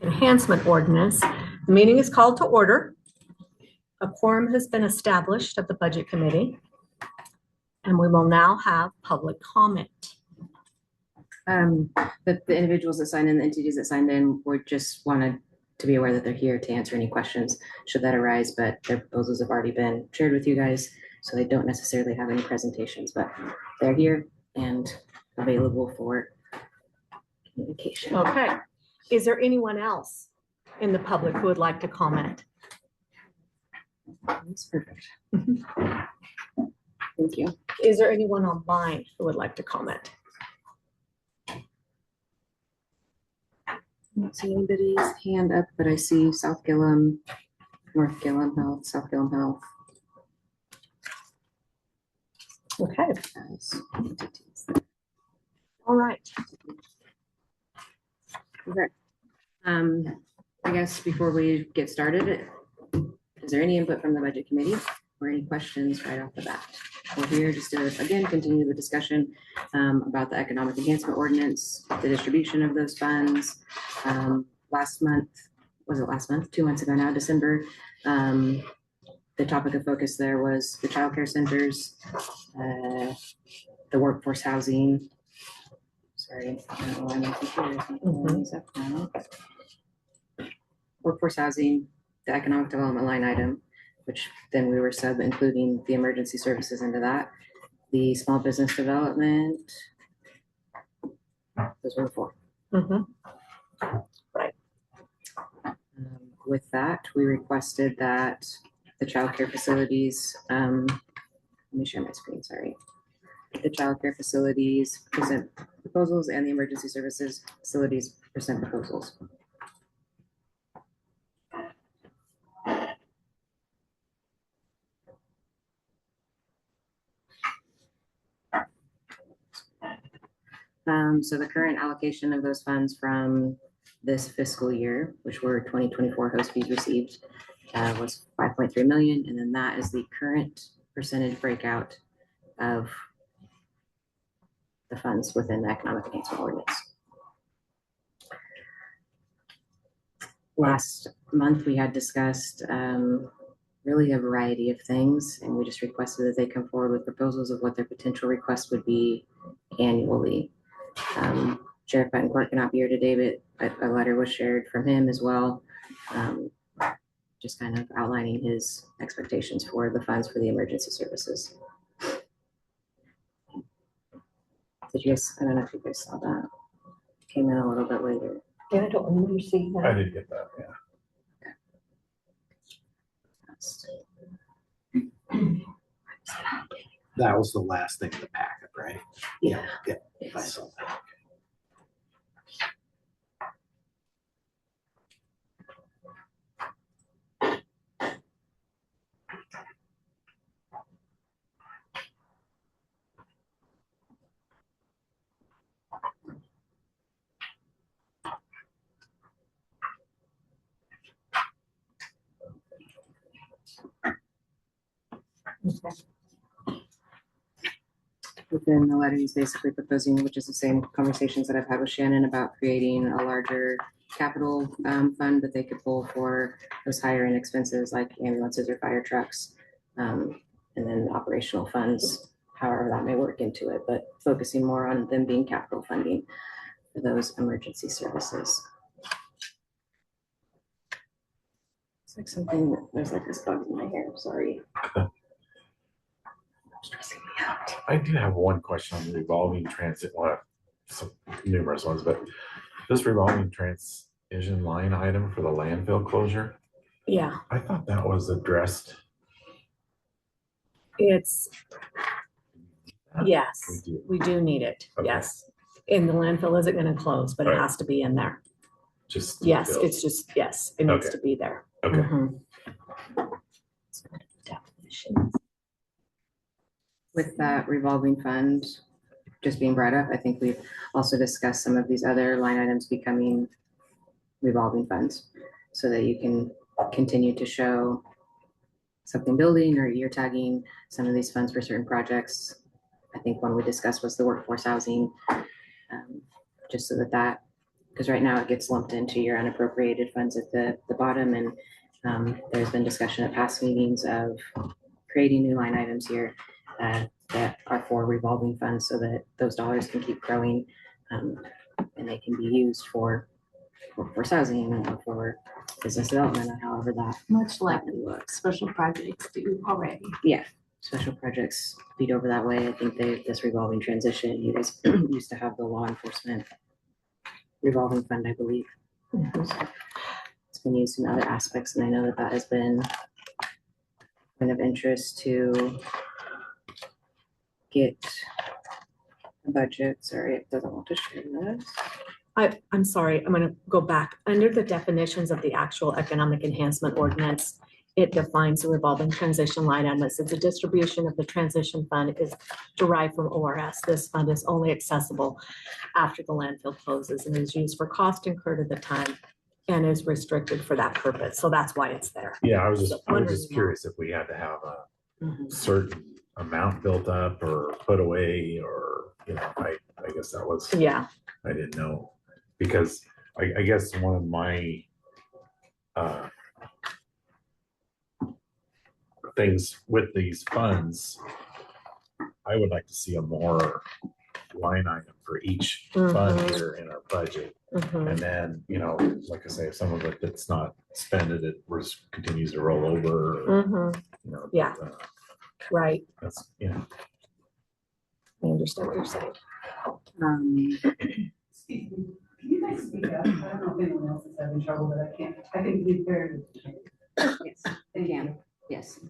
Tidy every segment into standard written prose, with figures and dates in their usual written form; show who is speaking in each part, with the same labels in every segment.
Speaker 1: Enhancement Ordinance. The meeting is called to order. A quorum has been established of the Budget Committee, and we will now have public comment.
Speaker 2: The individuals that signed in, the entities that signed in, were just wanted to be aware that they're here to answer any questions should that arise, but their proposals have already been shared with you guys, so they don't necessarily have any presentations, but they're here and available for communication.
Speaker 1: Okay. Is there anyone else in the public who would like to comment?
Speaker 2: That's perfect. Thank you.
Speaker 1: Is there anyone online who would like to comment?
Speaker 2: I don't see anybody's hand up, but I see South Gilliam, North Gilliam Health, South Gilliam Health.
Speaker 1: Okay. All right.
Speaker 2: Okay. I guess before we get started, is there any input from the Budget Committee or any questions right off the bat? We're here just to, again, continue the discussion about the Economic Enhancement Ordinance, the distribution of those funds. Last month, was it last month? 2 months ago now, December, the topic of focus there was the childcare centers, the workforce housing. Sorry, I don't know why my computer isn't pulling these up now. Workforce housing, the economic development line item, which then we were including the emergency services into that, the small business development. Those were the 4.
Speaker 1: Right.
Speaker 2: With that, we requested that the childcare facilities, let me share my screen, sorry. The childcare facilities present proposals and the emergency services facilities present proposals. So the current allocation of those funds from this fiscal year, which were 2024 host fees received, was 5.3 million. And then that is the current percentage breakout of the funds within the Economic Enhancement Ordinance. Last month, we had discussed really a variety of things, and we just requested that they come forward with proposals of what their potential requests would be annually. Sheriff Betancourt cannot be here today, but a letter was shared from him as well, just kind of outlining his expectations for the funds for the emergency services. Did you guys, I don't know if you guys saw that. Came in a little bit later.
Speaker 1: Yeah, I don't remember seeing that.
Speaker 3: I did get that, yeah. That was the last thing in the packet, right?
Speaker 2: Yeah.
Speaker 3: Yeah, I saw that.
Speaker 2: Within the letter, he's basically proposing, which is the same conversations that I've had with Shannon about creating a larger capital fund that they could pull for those higher end expenses like ambulances or fire trucks, and then operational funds, however that may work into it, but focusing more on them being capital funding for those emergency services. It's like something, there's like this bug in my hair, I'm sorry. Stressing me out.
Speaker 3: I do have one question on the revolving transit, well, some numerous ones, but this revolving transition line item for the landfill closure.
Speaker 1: Yeah.
Speaker 3: I thought that was addressed.
Speaker 1: It's, yes, we do need it.
Speaker 3: Okay.
Speaker 1: Yes. And the landfill isn't going to close, but it
Speaker 3: Right.
Speaker 1: has to be in there.
Speaker 3: Just
Speaker 1: Yes,
Speaker 3: built.
Speaker 1: it's just, yes, it needs
Speaker 3: Okay.
Speaker 1: to be there.
Speaker 3: Okay.
Speaker 1: Definitions.
Speaker 2: With that revolving fund just being brought up, I think we've also discussed some of these other line items becoming revolving funds so that you can continue to show something building or year tagging some of these funds for certain projects. I think one we discussed was the workforce housing, just so that because right now it gets lumped into your unappropriated funds at the bottom, and there's been discussion at past meetings of creating new line items here that are for revolving funds so that those dollars can keep growing, and they can be used for housing or for business development or however that
Speaker 4: Much like
Speaker 2: looks.
Speaker 4: special projects do already.
Speaker 2: Yeah, special projects feed over that way. I think this revolving transition, you guys used to have the law enforcement revolving fund, I believe. It's been used in other aspects, and I know that that has been kind of interest to get a budget. Sorry, it doesn't want to share this.
Speaker 1: I'm sorry, I'm gonna go back. Under the definitions of the actual economic enhancement ordinance, it defines the revolving transition line item. It says the distribution of the transition fund is derived from ORS. This fund is only accessible after the landfill closes and is used for cost incurred at the time and is restricted for that purpose. So that's why it's there.
Speaker 3: Yeah, I was just
Speaker 1: Wondering
Speaker 3: curious if we had to have a
Speaker 2: Mhm.
Speaker 3: certain amount built up or put away, or, you know, I guess that was,
Speaker 1: Yeah,
Speaker 3: I didn't know. Because I guess one of my things with these funds, I would like to see a more line item for each fund
Speaker 1: Mhm.
Speaker 3: here in our budget.
Speaker 1: mhm,
Speaker 3: And then, you know, like I say, if some of it that's not spent, it continues to roll over, or,
Speaker 1: mhm.
Speaker 3: you know.
Speaker 1: Yeah. Right.
Speaker 3: That's, you know,
Speaker 1: I understand what you're saying.
Speaker 5: Excuse me, can you guys speak up? I don't know if anyone else is having trouble, but I can't, I think we very.
Speaker 2: Yes,
Speaker 5: Thank
Speaker 2: can.
Speaker 5: you.
Speaker 2: Yes.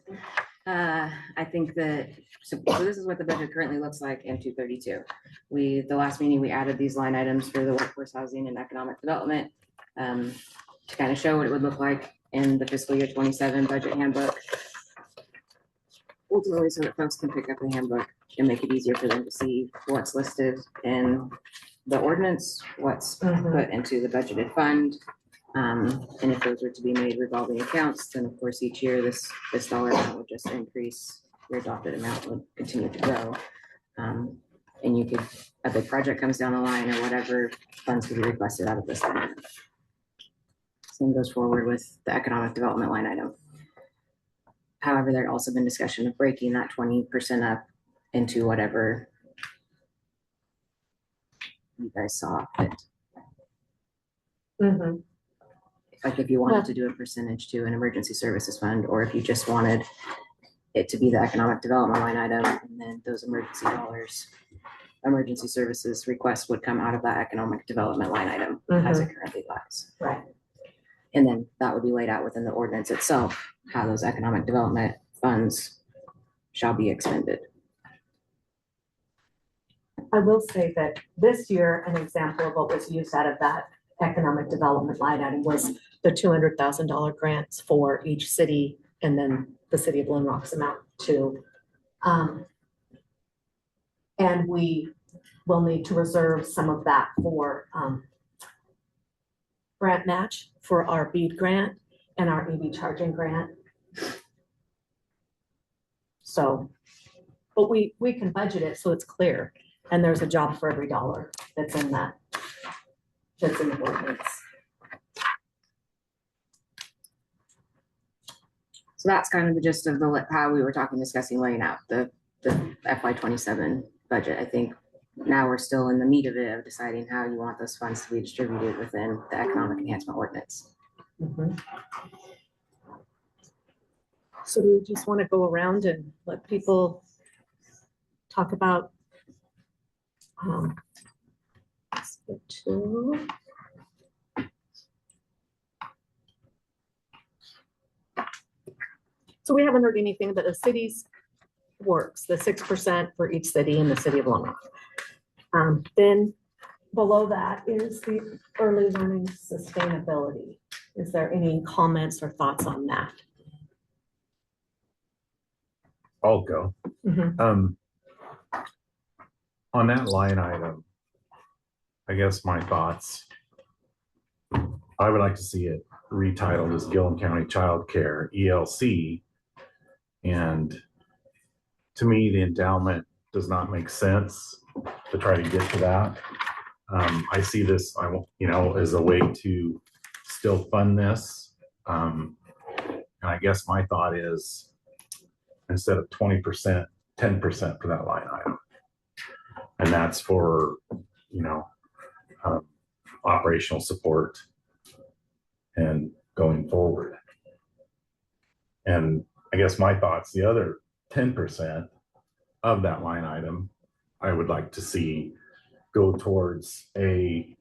Speaker 2: I think that, so this is what the budget currently looks like in 232. The last meeting, we added these line items for the workforce housing and economic development to kind of show what it would look like in the fiscal year 27 budget handbook. Ultimately, so that folks can pick up the handbook and make it easier for them to see what's listed in the ordinance, what's
Speaker 1: Mhm.
Speaker 2: put into the budgeted fund. And if those were to be made revolving accounts, then of course, each year this dollar amount would just increase, your adopted amount would continue to grow. And you could, a big project comes down the line or whatever, funds could be requested out of this line item. Same goes forward with the economic development line item. However, there'd also been discussion of breaking that 20% up into whatever you guys saw fit.
Speaker 1: Mhm.
Speaker 2: Like if you wanted to do a percentage to an emergency services fund, or if you just wanted it to be the economic development line item, and then those emergency dollars, emergency services requests would come out of that economic development line item as it currently lies.
Speaker 1: Right.
Speaker 2: And then that would be laid out within the ordinance itself, how those economic development funds shall be expended.
Speaker 1: I will say that this year, an example of what was used out of that economic development line item was the $200,000 grants for each city, and then the city of Lynn Rock's amount too. And we will need to reserve some of that for grant match for our BEAD grant and our EV charging grant. So, but we can budget it so it's clear, and there's a job for every dollar that's in that, that's in the ordinance.
Speaker 2: So that's kind of the gist of how we were discussing laying out the FY27 budget. I think now we're still in the meat of it, of deciding how you want those funds to be distributed within the economic enhancement ordinance.
Speaker 1: Mhm. So do we just want to go around and let people talk about aspect 2? So we haven't heard anything, but the city's works, the 6% for each city in the city of Lone Rock. Then below that is the early learning sustainability. Is there any comments or thoughts on that?
Speaker 3: I'll go.
Speaker 1: Mhm.
Speaker 3: On that line item, I guess my thoughts, I would like to see it retitled as Gilliam County Child Care ELC. And to me, the endowment does not make sense to try to get to that. I see this, as a way to still fund this. And I guess my thought is instead of 20%, 10% for that line item. And that's for, operational support and going forward. And I guess my thoughts, the other 10% of that line item, I would like to see go towards I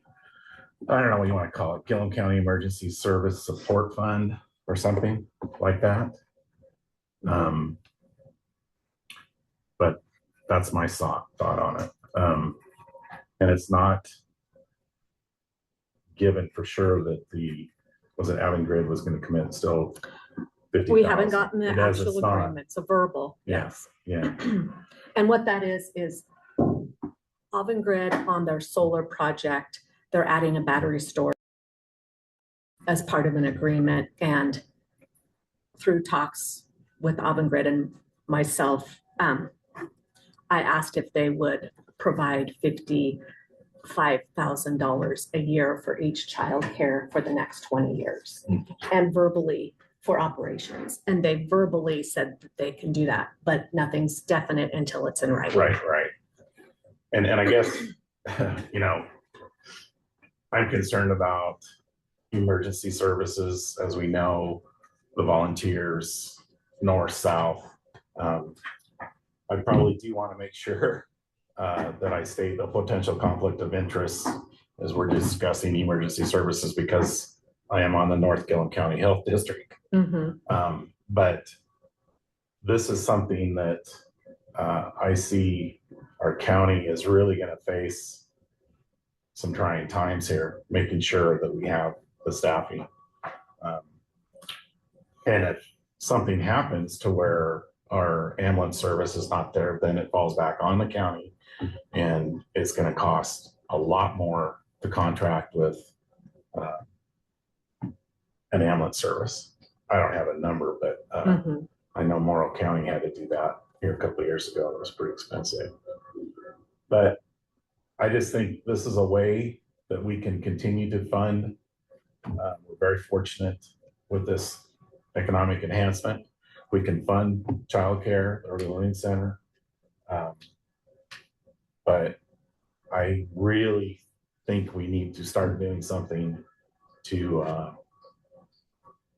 Speaker 3: don't know what you want to call it, Gilliam County Emergency Service Support Fund or something like that. But that's my thought on it. And it's not given for sure that was it Avangrid was going to commit still 50,000.
Speaker 1: We haven't gotten the
Speaker 3: It is,
Speaker 1: actual
Speaker 3: it's not.
Speaker 1: agreement. It's a verbal,
Speaker 3: Yeah.
Speaker 1: yes.
Speaker 3: Yeah,
Speaker 1: And what that is Avangrid on their solar project, they're adding a battery storage as part of an agreement, and through talks with Avangrid and myself, I asked if they would provide $55,000 a year for each child care for the next 20 years and verbally for operations. And they verbally said that they can do that, but nothing's definite until it's in writing.
Speaker 3: right. And I guess, I'm concerned about emergency services, as we know, the volunteers, north, south. I probably do want to make sure that I state the potential conflict of interest as we're discussing emergency services, because I am on the North Gilliam County Health District. But this is something that I see our county is really going to face some trying times here, making sure that we have the staffing. And if something happens to where our ambulance service is not there, then it falls back on the county, and it's going to cost a lot more to contract with an ambulance service. I don't have a number, but I know Morrow County had to do that here a couple of years ago. It was pretty expensive. But I just think this is a way that we can continue to fund. We're very fortunate with this economic enhancement. We can fund childcare, early learning center. But I really think we need to start doing something to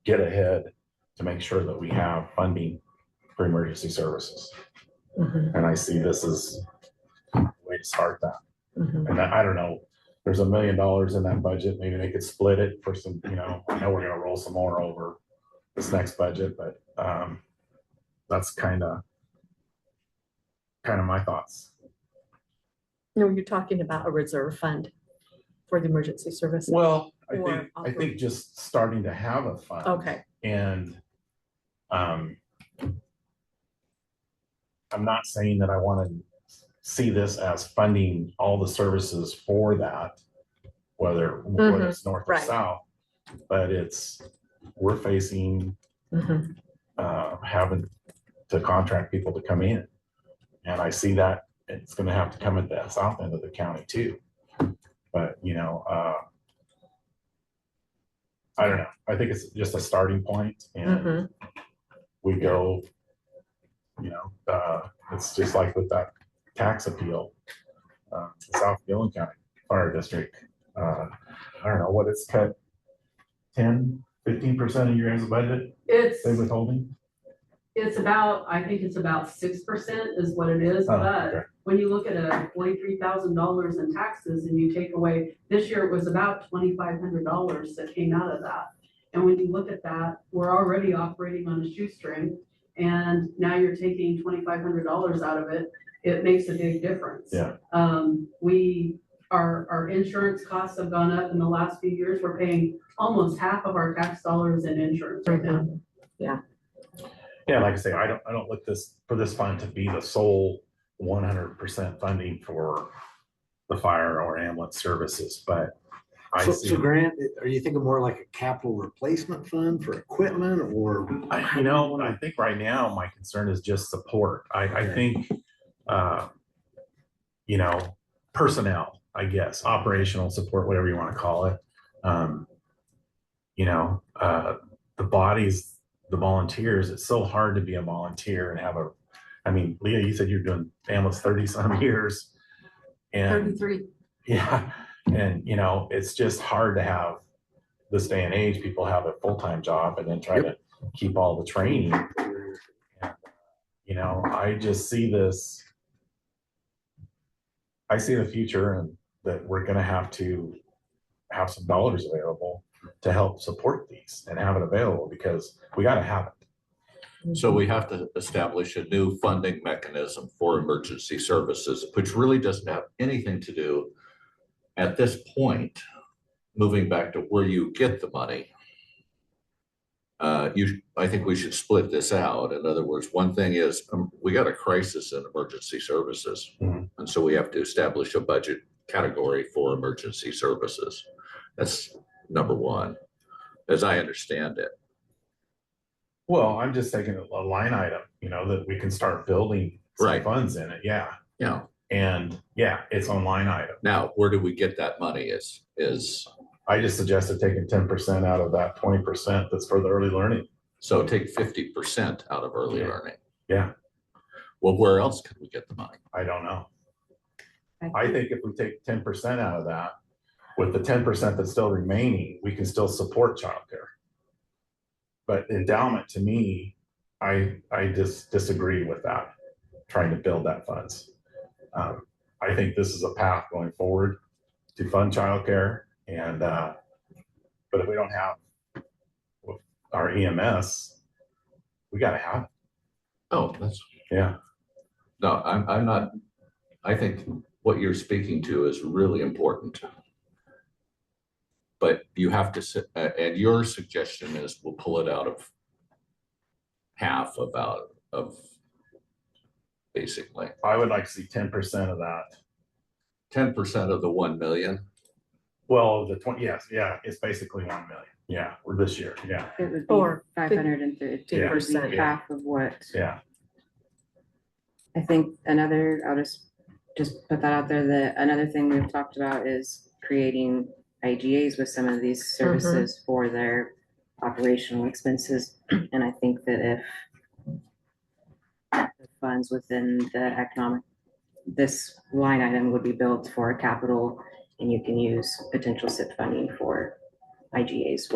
Speaker 3: get ahead to make sure that we have funding for emergency services. And I see this as a way to start that. And I don't know, there's $1 million in that budget. Maybe they could split it for some, I know we're going to roll some more over this next budget, but that's kind of my thoughts.
Speaker 1: No, you're talking about a reserve fund for the emergency service.
Speaker 3: Well, I
Speaker 1: Or
Speaker 3: think just starting to have a fund.
Speaker 1: Okay.
Speaker 3: And I'm not saying that I want to see this as funding all the services for that, whether it's north or
Speaker 1: right.
Speaker 3: south, but we're facing having to contract people to come in. And I see that it's going to have to come at the south end of the county too. But, I don't know. I think it's just a starting point, and we go, it's just like with that tax appeal, South Gilliam County Fire District. I don't know what it's cut, 10-15% of your guys' budget they withholding.
Speaker 5: It's about, I think it's about 6% is what it is,
Speaker 3: Oh,
Speaker 5: but
Speaker 3: okay.
Speaker 5: when you look at a $43,000 in taxes and you take away, this year it was about $2,500 that came out of that. And when you look at that, we're already operating on a shoestring, and now you're taking $2,500 out of it. It makes a big difference.
Speaker 3: Yeah.
Speaker 5: Our insurance costs have gone up in the last few years. We're paying almost half of our tax dollars in insurance right now.
Speaker 3: Yeah, like I say, I don't look for this fund to be the sole 100% funding for the fire or ambulance services, but I see.
Speaker 6: So Grant, are you thinking more like a capital replacement fund for equipment, or?
Speaker 3: I think right now my concern is just support. I think, personnel. I guess, operational support, whatever you want to call it. Um, the bodies, the volunteers, it's so hard to be a volunteer and have I mean, Leah, you said you're doing ambulance 30 some years. And
Speaker 4: 33.
Speaker 3: yeah, and it's just hard to have this day and age, people have a full-time job and then try to keep all the training. I just see this, I see the future and that we're gonna have to have some dollars available to help support these and have it available because we gotta have it.
Speaker 7: So we have to establish a new funding mechanism for emergency services, which really doesn't have anything to do at this point, moving back to where you get the money. I think we should split this out. In other words, one thing is we got a crisis in emergency services.
Speaker 3: Mhm.
Speaker 7: And so we have to establish a budget category for emergency services. That's number one, as I understand it.
Speaker 3: Well, I'm just taking a line item, that we can start building some
Speaker 7: Right.
Speaker 3: funds in it. Yeah.
Speaker 7: Yeah.
Speaker 3: And yeah, it's on line item.
Speaker 7: Now, where do we get that money is
Speaker 3: I just suggested taking 10% out of that 20% that's for the early learning.
Speaker 7: so take 50% out of early
Speaker 3: Yeah.
Speaker 7: learning.
Speaker 3: Yeah,
Speaker 7: Well, where else can we get the money?
Speaker 3: I don't know. I think if we take 10% out of that, with the 10% that's still remaining, we can still support childcare. But endowment, to me, I just disagree with that, trying to build that funds. I think this is a path going forward to fund childcare and, but if we don't have our EMS, we gotta have it.
Speaker 7: Oh, that's,
Speaker 3: Yeah.
Speaker 7: no, I'm not, I think what you're speaking to is really important. But you have to, and your suggestion is we'll pull it out of half of basically
Speaker 3: I would like to see 10% of that.
Speaker 7: 10% of the 1 million.
Speaker 3: Well, the 20, yes, yeah, it's basically 1 million. Yeah, we're this year. Yeah,
Speaker 2: It would be
Speaker 1: Or
Speaker 2: 550, it would be
Speaker 1: 50%,
Speaker 3: yeah.
Speaker 2: half of what,
Speaker 3: yeah.
Speaker 2: I think I'll just put that out there, that another thing we've talked about is creating IGAs with some of these services for their operational expenses. And I think that if the funds within the this line item would be built for a capital, and you can use potential SIP funding for IGAs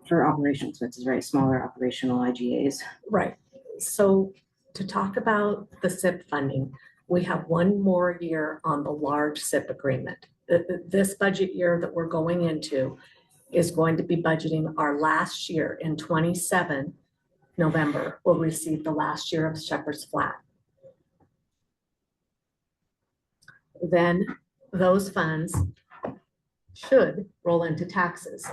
Speaker 2: for operational expenses, right? Smaller operational IGAs.
Speaker 1: Right. So to talk about the SIP funding, we have one more year on the large SIP agreement. This budget year that we're going into is going to be budgeting our last year in 27 November. We'll receive the last year of Shepherd's Flat. Then those funds should roll into taxes.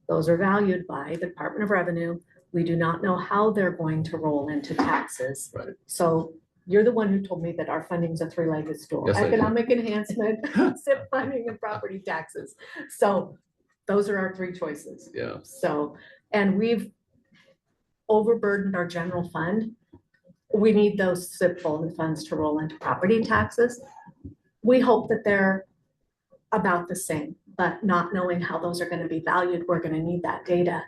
Speaker 1: Those are valued by the Department of Revenue. We do not know how they're going to roll into taxes.
Speaker 7: Right.
Speaker 1: So you're the one who told me that our funding's a three-legged stool.
Speaker 7: Yes, I did.
Speaker 1: Economic enhancement, SIP funding, and property taxes. So those are our three choices.
Speaker 7: Yeah.
Speaker 1: So, and we've overburdened our general fund. We need those SIP funds to roll into property taxes. We hope that they're about the same, but not knowing how those are going to be valued, we're going to need that data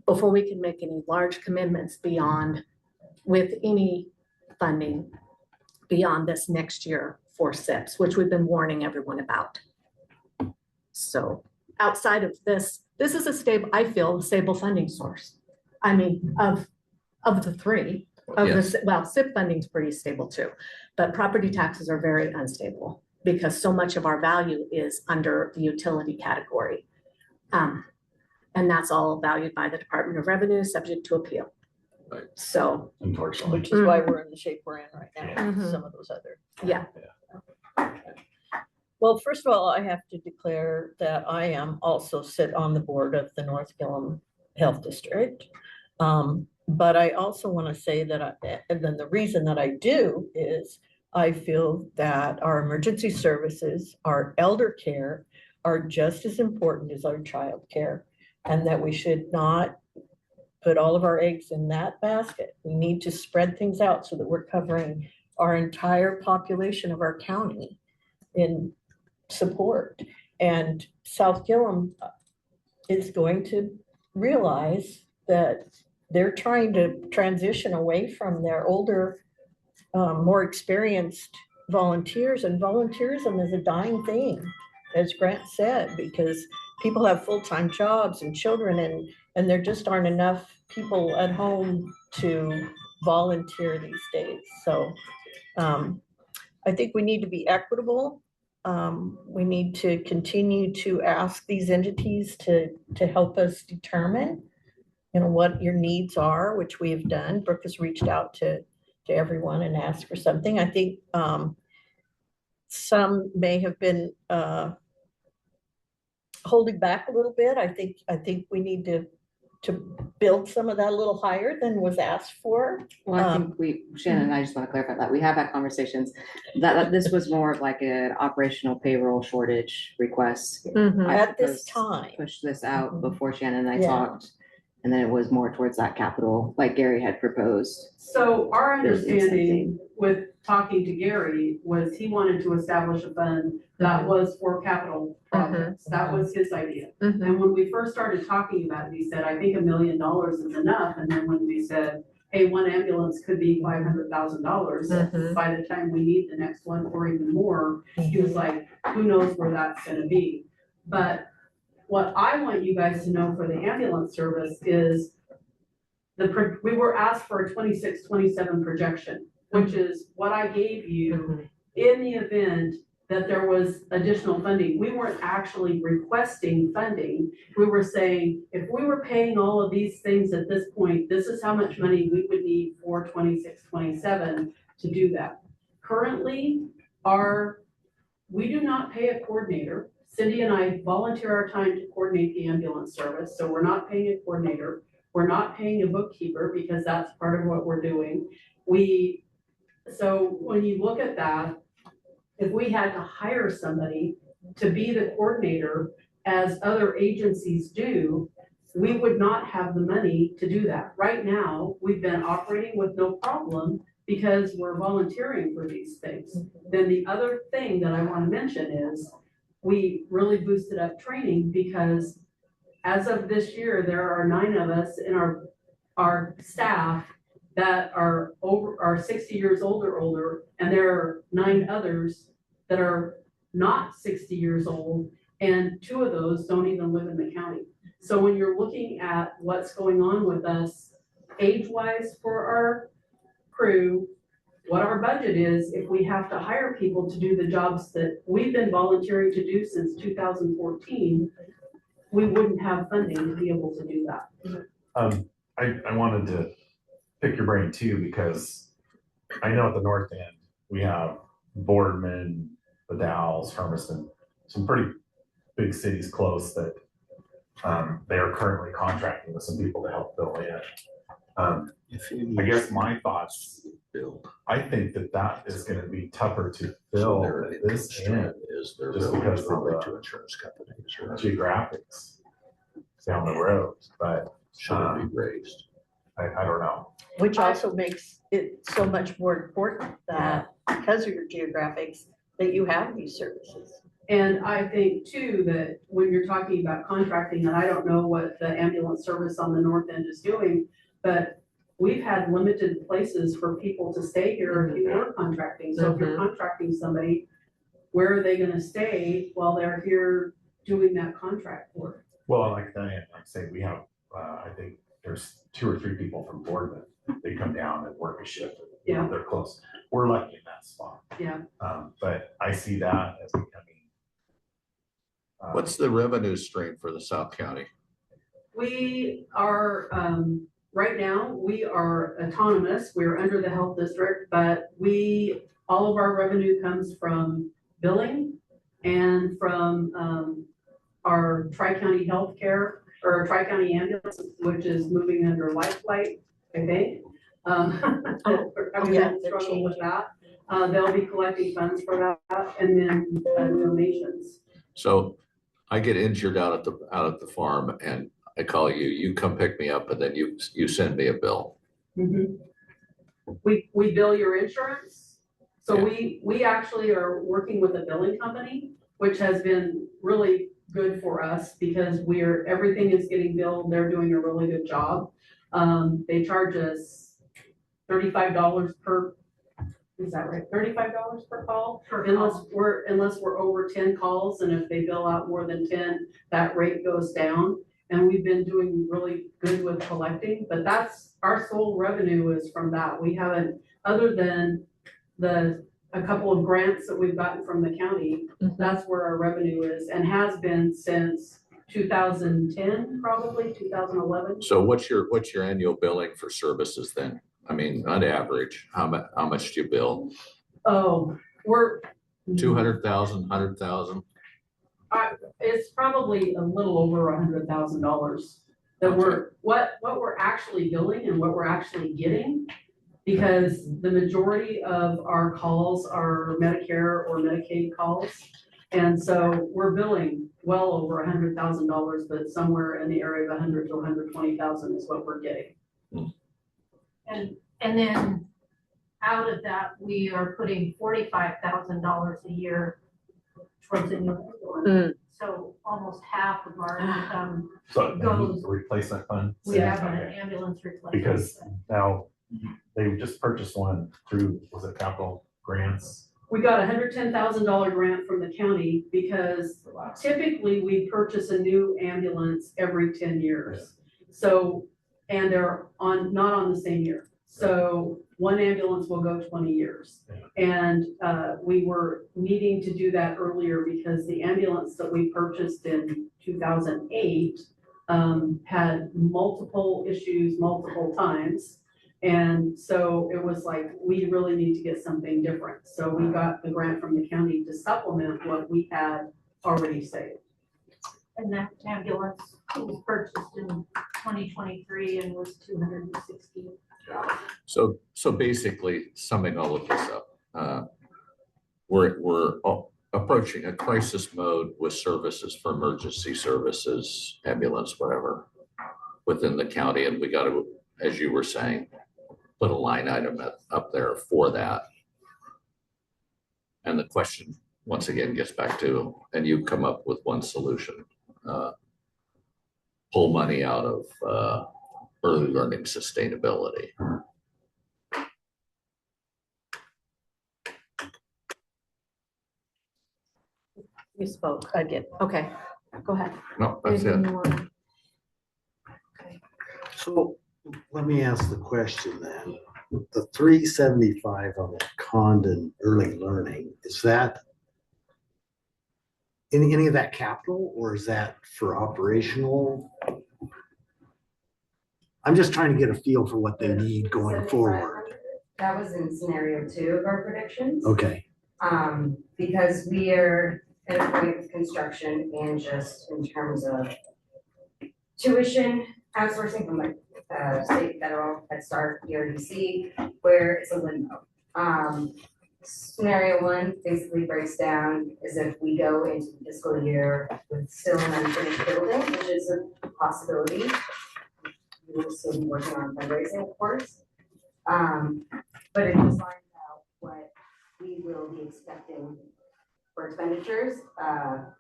Speaker 1: before we can make any large commitments beyond, with any funding beyond this next year for SIPs, which we've been warning everyone about. So outside of this is a stable, I feel, a stable funding source. I mean, of the three,
Speaker 7: Yes.
Speaker 1: well, SIP funding's pretty stable too, but property taxes are very unstable because so much of our value is under the utility category. And that's all valued by the Department of Revenue, subject to appeal.
Speaker 7: Right.
Speaker 1: So,
Speaker 3: Unfortunately.
Speaker 4: Which is why we're in the shape we're in right now,
Speaker 1: Mhm.
Speaker 4: some of those other.
Speaker 1: yeah,
Speaker 4: Well, first of all, I have to declare that I am also sit on the board of the North Gilliam Health District. But I also want to say that and then the reason that I do is I feel that our emergency services, our elder care are just as important as our child care, and that we should not put all of our eggs in that basket. We need to spread things out so that we're covering our entire population of our county. in support. And South Gilliam is going to realize that they're trying to transition away from their older, more experienced volunteers, and volunteerism is a dying thing, as Grant said, because people have full-time jobs and children, and there just aren't enough people at home to volunteer these days. So I think we need to be equitable. We need to continue to ask these entities to help us determine, what your needs are, which we have done. Brooke has reached out to everyone and asked for something. I think some may have been holding back a little bit. I think we need to build some of that a little higher than was asked for.
Speaker 2: Well, I think Shannon and I just want to clarify that we have had conversations that this was more of like an operational payroll shortage request. I
Speaker 4: At this
Speaker 2: proposed
Speaker 4: time.
Speaker 2: Push this out
Speaker 4: Mhm.
Speaker 2: before Shannon and I
Speaker 4: Yeah.
Speaker 2: talked, and then it was more towards that capital, like Gary had proposed.
Speaker 5: So our
Speaker 2: There's
Speaker 5: understanding with talking to Gary was he wanted to establish a fund that was for capital projects. That was his idea. And when we first started talking about it, he said, I think $1 million is enough. And then when we said, hey, one ambulance could be $500,000 by the time we need the next one or even more, he was like, who knows where that's gonna be. But what I want you guys to know for the ambulance service is we were asked for a 26, 27 projection, which is what I gave you in the event that there was additional funding. We weren't actually requesting funding. We were saying, if we were paying all of these things at this point, this is how much money we would need for 26, 27 to do that. Currently, we do not pay a coordinator. Cindy and I volunteer our time to coordinate the ambulance service, so we're not paying a coordinator. We're not paying a bookkeeper because that's part of what we're doing. So when you look at that, if we had to hire somebody to be the coordinator, as other agencies do, we would not have the money to do that. Right now, we've been operating with no problem because we're volunteering for these things. Then the other thing that I want to mention is we really boosted up training because as of this year, there are 9 of us in our staff that are 60 years old or older, and there are 9 others that are not 60 years old, and 2 of those don't even live in the county. So when you're looking at what's going on with us age-wise for our crew, what our budget is, if we have to hire people to do the jobs that we've been volunteering to do since 2014, we wouldn't have funding to be able to do that.
Speaker 3: I wanted to pick your brain too, because I know at the north end, we have Boardman, the Dalles, Hermiston, some pretty big cities close that they are currently contracting with some people to help fill in. I guess my thoughts, I think that is going to be tougher to fill at this end
Speaker 7: Is there
Speaker 3: just because of
Speaker 7: to insurance companies or
Speaker 3: geographics down the road, but
Speaker 7: should it be raised?
Speaker 3: I don't know.
Speaker 4: Which also makes it so much more important that because of your geographics, that you have these services.
Speaker 5: And I think too, that when you're talking about contracting, and I don't know what the ambulance service on the north end is doing, but we've had limited places for people to stay here if you are contracting. So if you're contracting somebody, where are they gonna stay while they're here doing that contract work?
Speaker 3: Well, like I say, we have, I think there's 2 or 3 people from Boardman. They come down and work a shift.
Speaker 5: Yeah.
Speaker 3: They're close. We're lucky in that spot.
Speaker 5: Yeah.
Speaker 3: But I see that as becoming.
Speaker 7: What's the revenue stream for the South County?
Speaker 5: We are, right now, we are autonomous. We're under the health district, but all of our revenue comes from billing and from our Tri-County Healthcare or Tri-County Ambulance, which is moving under Lifelight, I think. I'm gonna struggle with that. They'll be collecting funds for that and then donations.
Speaker 7: So I get injured out at the farm and I call you, you come pick me up and then you send me a bill.
Speaker 5: We bill your insurance So
Speaker 7: Yeah.
Speaker 5: we actually are working with a billing company, which has been really good for us because everything is getting billed. They're doing a really good job. They charge us $35 per, is that right? $35 per call? Unless we're over 10 calls, and if they bill out more than 10, that rate goes down. And we've been doing really good with collecting, but that's our sole revenue is from that. We haven't, other than a couple of grants that we've gotten from the county, that's where our revenue is and has been since 2010, probably 2011.
Speaker 7: So what's your annual billing for services then? I mean, on average, how much do you bill?
Speaker 5: Oh, we're
Speaker 7: 200,000, 100,000?
Speaker 5: It's probably a little over $100,000 that what we're actually billing and what we're actually getting. Because the majority of our calls are Medicare or Medicaid calls. And so we're billing well over $100,000, but somewhere in the area of 100 to 120,000 is what we're getting.
Speaker 8: And then out of that, we are putting $45,000 a year towards a new ambulance. So almost half of our income,
Speaker 3: So
Speaker 8: Goes-
Speaker 3: the replacement fund.
Speaker 8: we have an
Speaker 3: Okay.
Speaker 8: ambulance replacement.
Speaker 3: Because now they just purchased one through, was it capital grants?
Speaker 5: We got a $110,000 grant from the county because typically we purchase a new ambulance every 10 years. So, and they're not on the same year. So one ambulance will go 20 years. And we were needing to do that earlier because the ambulance that we purchased in 2008 had multiple issues multiple times. And so it was like, we really need to get something different. So we got the grant from the county to supplement what we had already saved.
Speaker 8: And that ambulance was purchased in 2023 and was $260.
Speaker 7: So basically, summing all of this up, we're approaching a crisis mode with services for emergency services, ambulance, whatever, within the county, and we got to, as you were saying, put a line item up there for that. And the question, once again, gets back to, and you come up with one solution, pull money out of early learning sustainability.
Speaker 1: You spoke, I did. Okay, go ahead.
Speaker 7: No, that's it.
Speaker 1: Anything you wanna-
Speaker 6: So let me ask the question then. The 375 on the Condon early learning, is that any of that capital or is that for operational? I'm just trying to get a feel for what they need going forward.
Speaker 9: That was in scenario 2 of our predictions.
Speaker 6: Okay,
Speaker 9: Because we are at a point with construction and just in terms of tuition outsourcing from like state, federal, Head Start, ERDC, where it's a limbo. Scenario 1 basically breaks down as if we go into the fiscal year with still an unfinished building, which is a possibility. We will still be working on fundraising, of course. But it just lines out what we will be expecting for expenditures.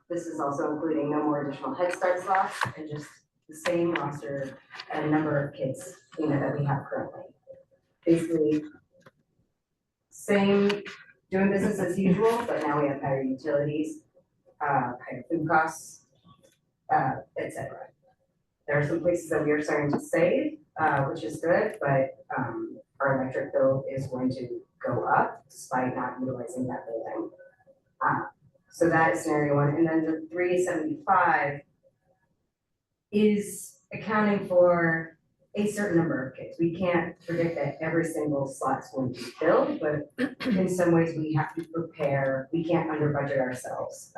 Speaker 9: This is also including no more additional Head Start slots and just the same roster and number of kids, that we have currently. Basically, same, doing business as usual, but now we have higher utilities, higher food costs, etc. There are some places that we are starting to save, which is good, but our electric bill is going to go up despite not utilizing that building. So that is scenario 1. And then the 375 is accounting for a certain number of kids. We can't predict that every single slot's going to be filled, but in some ways we have to prepare. We can't under budget ourselves.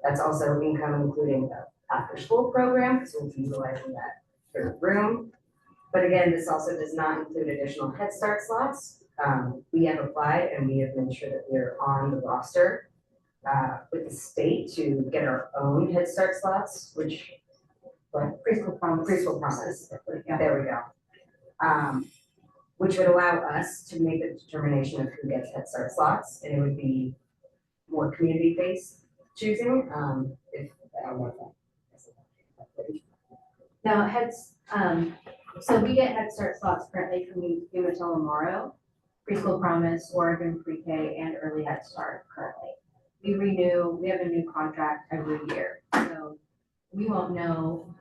Speaker 9: That's also income including the after school program, because we'll be utilizing that third room. But again, this also does not include additional Head Start slots. We have applied and we have made sure that we are on the roster with the state to get our own Head Start slots, which preschool promise. There we go. which would allow us to make the determination of who gets Head Start slots, and it would be more community-based choosing, if, I don't know if that.
Speaker 10: Now, so we get Head Start slots currently from Umatilla Morrow, Preschool Promise, Oregon Pre-K, and Early Head Start currently. We have a new contract every year, so we won't know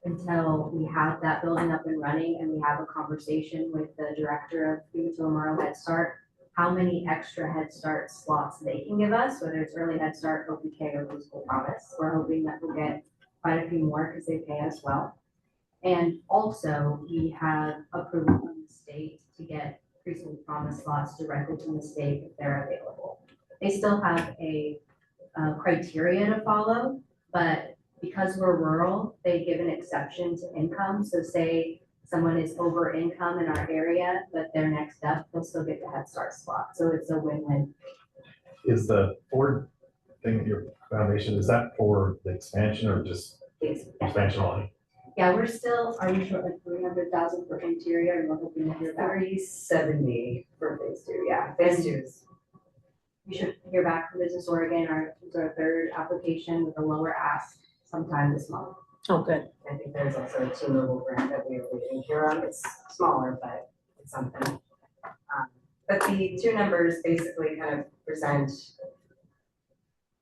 Speaker 10: until we have that building up and running and we have a conversation with the director of Umatilla Morrow Head Start, how many extra Head Start slots they can give us, whether it's Early Head Start, OPK, or Preschool Promise. We're hoping that we'll get quite a few more because they pay us well. And also, we have approval from the state to get Preschool Promise slots directly from the state if they're available. They still have a criteria to follow, but because we're rural, they give an exception to income. So say someone is over income in our area, but they're next up, they'll still get the Head Start slot. So it's a win-win.
Speaker 11: Is the Ford thing, your foundation, is that for the expansion or just expansion only?
Speaker 10: Yeah, are we short like 300,000 for interior and we're hoping to hear back?
Speaker 9: 370 for phase 2, yeah, phase 2 is.
Speaker 10: We should hear back from Business Oregon, our third application with a lower ask sometime this month.
Speaker 1: Oh, good.
Speaker 9: I think there's also a T-Mobile grant that we're waiting here on. It's smaller, but it's something. But the two numbers basically kind of present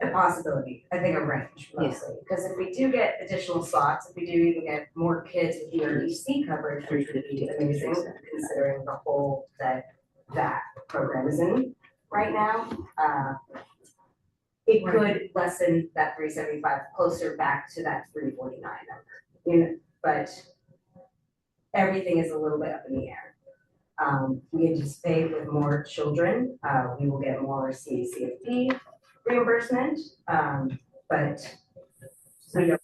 Speaker 9: a possibility, I think a range mostly. Because if we do get additional slots, if we do even get more kids with ERDC coverage, which would be amazing considering the hole that that program is in right now, it could lessen that 375 closer back to that 349 number. You know, but everything is a little bit up in the air. We anticipate with more children, we will get more CACFD reimbursement, but we don't.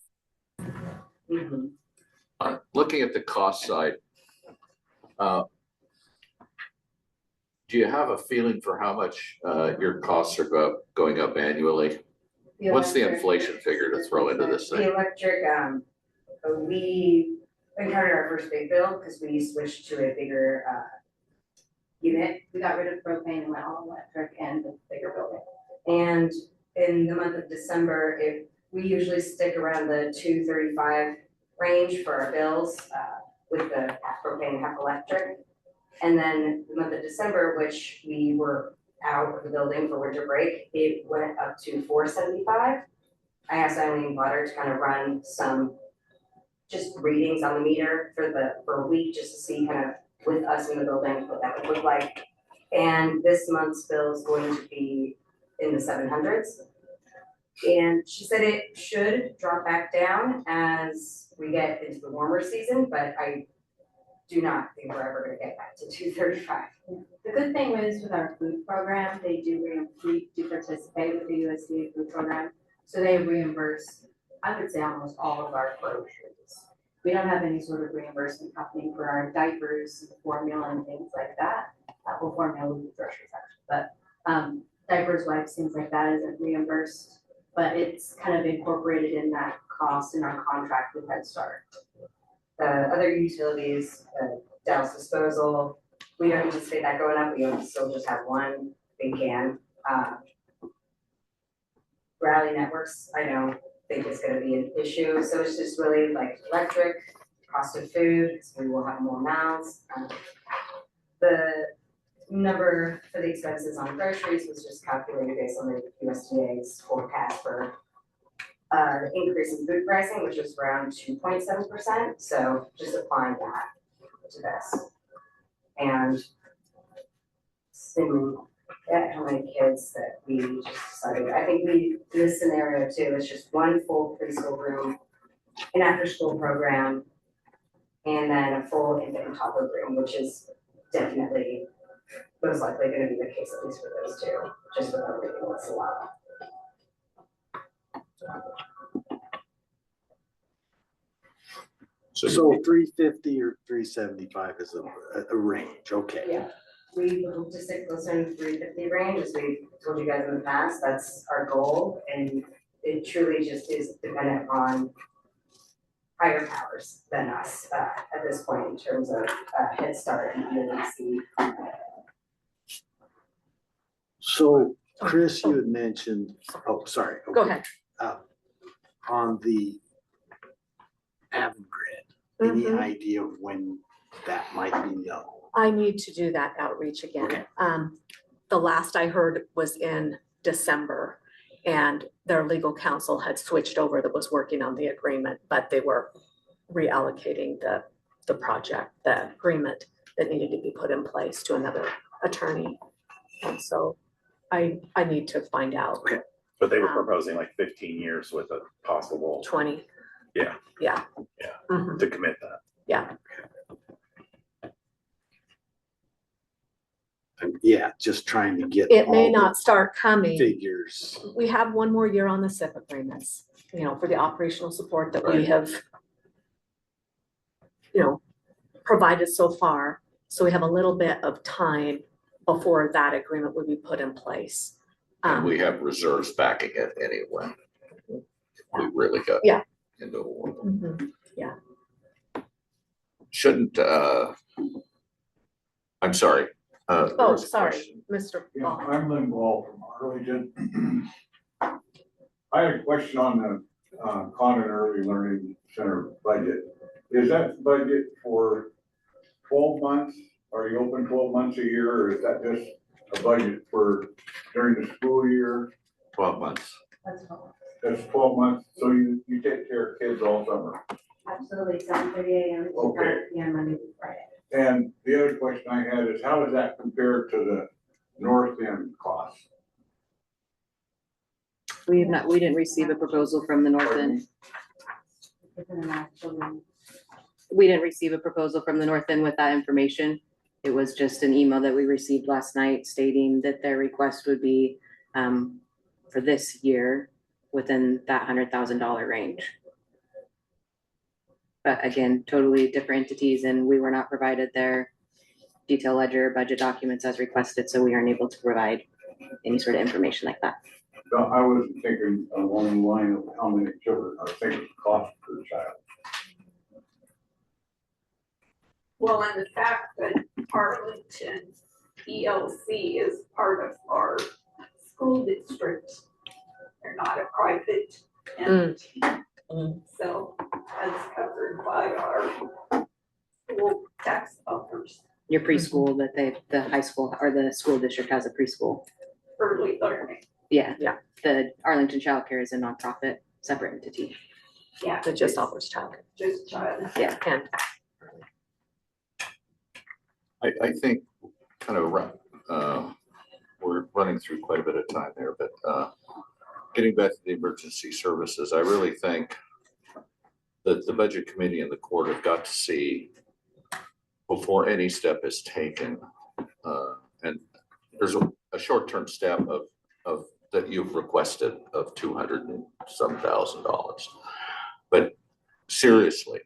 Speaker 7: Looking at the cost side, do you have a feeling for how much your costs are going up annually? What's the inflation figure to throw into this thing?
Speaker 9: The electric, we encountered our first big bill because we switched to a bigger unit.
Speaker 10: We got rid of propane and went all electric and the bigger building.
Speaker 9: And in the month of December, we usually stick around the 235 range for our bills with the half propane, half electric. And then the month of December, which we were out of the building for winter break, it went up to 475. I asked Eileen Butter to kind of run some just readings on the meter for a week just to see kind of with us in the building what that would look like. And this month's bill is going to be in the 700s. And she said it should drop back down as we get into the warmer season, but I do not think we're ever gonna get back to 235.
Speaker 10: The good thing is with our food program, we do participate with the USDA food program. So they reimburse, I would say almost all of our groceries. We don't have any sort of reimbursement happening for our diapers, formula and things like that. Well, formula would be groceries actually, but diapers, wipes, things like that isn't reimbursed, but it's kind of incorporated in that cost in our contract with Head Start.
Speaker 9: The other utilities, Dallas disposal, we don't anticipate that going up. We still just have one big can. Rally networks, I don't think is going to be an issue. So it's just really like electric, cost of food, so we will have more mouths. The number for the expenses on groceries was just calculated based on the USDA's forecast for the increase in food pricing, which was around 2.7%. So just applying that to this. And how many kids that we just decided, I think in this scenario too, it's just one full preschool room, an after school program, and then a full infant and toddler room, which is definitely most likely going to be the case, at least for those two, just with everything that's allowed.
Speaker 6: So 350 or 375 is a range, okay.
Speaker 9: Yeah, we hope to stick closer in the 350 range, as we told you guys in the past. That's our goal, and it truly just is dependent on higher powers than us at this point in terms of Head Start and ELC.
Speaker 6: So Chris, you had mentioned, oh, sorry.
Speaker 1: Go
Speaker 6: okay.
Speaker 1: ahead.
Speaker 6: On the Avangrid, any
Speaker 1: Mhm.
Speaker 6: idea of when that might be known?
Speaker 1: I need to do that outreach again.
Speaker 6: Okay.
Speaker 1: The last I heard was in December, and their legal counsel had switched over that was working on the agreement, but they were reallocating the project, the agreement that needed to be put in place to another attorney. And so I need to find out.
Speaker 6: Okay.
Speaker 11: But they were proposing like 15 years with a possible
Speaker 1: 20.
Speaker 11: Yeah.
Speaker 1: Yeah.
Speaker 11: Yeah.
Speaker 1: Mhm.
Speaker 11: to commit that.
Speaker 1: Yeah.
Speaker 6: Yeah, just trying to get.
Speaker 1: It may
Speaker 6: all the
Speaker 1: not start coming.
Speaker 6: Figures.
Speaker 1: We have one more year on the SIP agreements, for the operational support that we
Speaker 7: Right.
Speaker 1: have, provided so far. So we have a little bit of time before that agreement would be put in place.
Speaker 7: And we have reserves backing it anyway. We really got.
Speaker 1: Yeah.
Speaker 7: Into a war.
Speaker 1: Mhm.
Speaker 7: Shouldn't, I'm sorry. There
Speaker 1: Oh,
Speaker 7: was a
Speaker 1: sorry,
Speaker 7: question.
Speaker 1: Mr.
Speaker 12: Yeah,
Speaker 1: Ball.
Speaker 12: I'm Lynn Wall from Arlington. I had a question on the Condon Early Learning Center budget. Is that budget for 12 months? Are you open 12 months a year, or is that just a budget for during the school year?
Speaker 7: 12 months.
Speaker 12: That's 12 months, so you take care of kids all summer.
Speaker 10: Absolutely, 7:30 a.m. to
Speaker 12: Okay.
Speaker 10: 5 p.m. Monday through Friday.
Speaker 12: And the other question I had is, how does that compare to the North End cost?
Speaker 2: We didn't receive a proposal from the North End. We didn't receive a proposal from the North End with that information. It was just an email that we received last night stating that their request would be for this year within that $100,000 range. But again, totally different entities, and we were not provided their detail ledger budget documents as requested, so we aren't able to provide any sort of information like that.
Speaker 12: So I wasn't thinking along the line of how many children, I was thinking the cost per child.
Speaker 13: Well, and the fact that Arlington ELC is part of our school district, they're not a private entity. So that's covered by our school tax dollars,
Speaker 2: Your preschool that the high school or the school district has a preschool.
Speaker 13: early learning.
Speaker 2: Yeah.
Speaker 1: Yeah.
Speaker 2: The Arlington Child Care is a nonprofit, separate entity.
Speaker 13: Yeah.
Speaker 1: That just offers childcare.
Speaker 13: Just child.
Speaker 2: Yeah.
Speaker 1: And
Speaker 7: I think kind of, we're running through quite a bit of time there, but getting back to the emergency services, I really think that the budget committee and the court have got to see before any step is taken. And there's a short-term step of that you've requested of $200,000 and some. But seriously,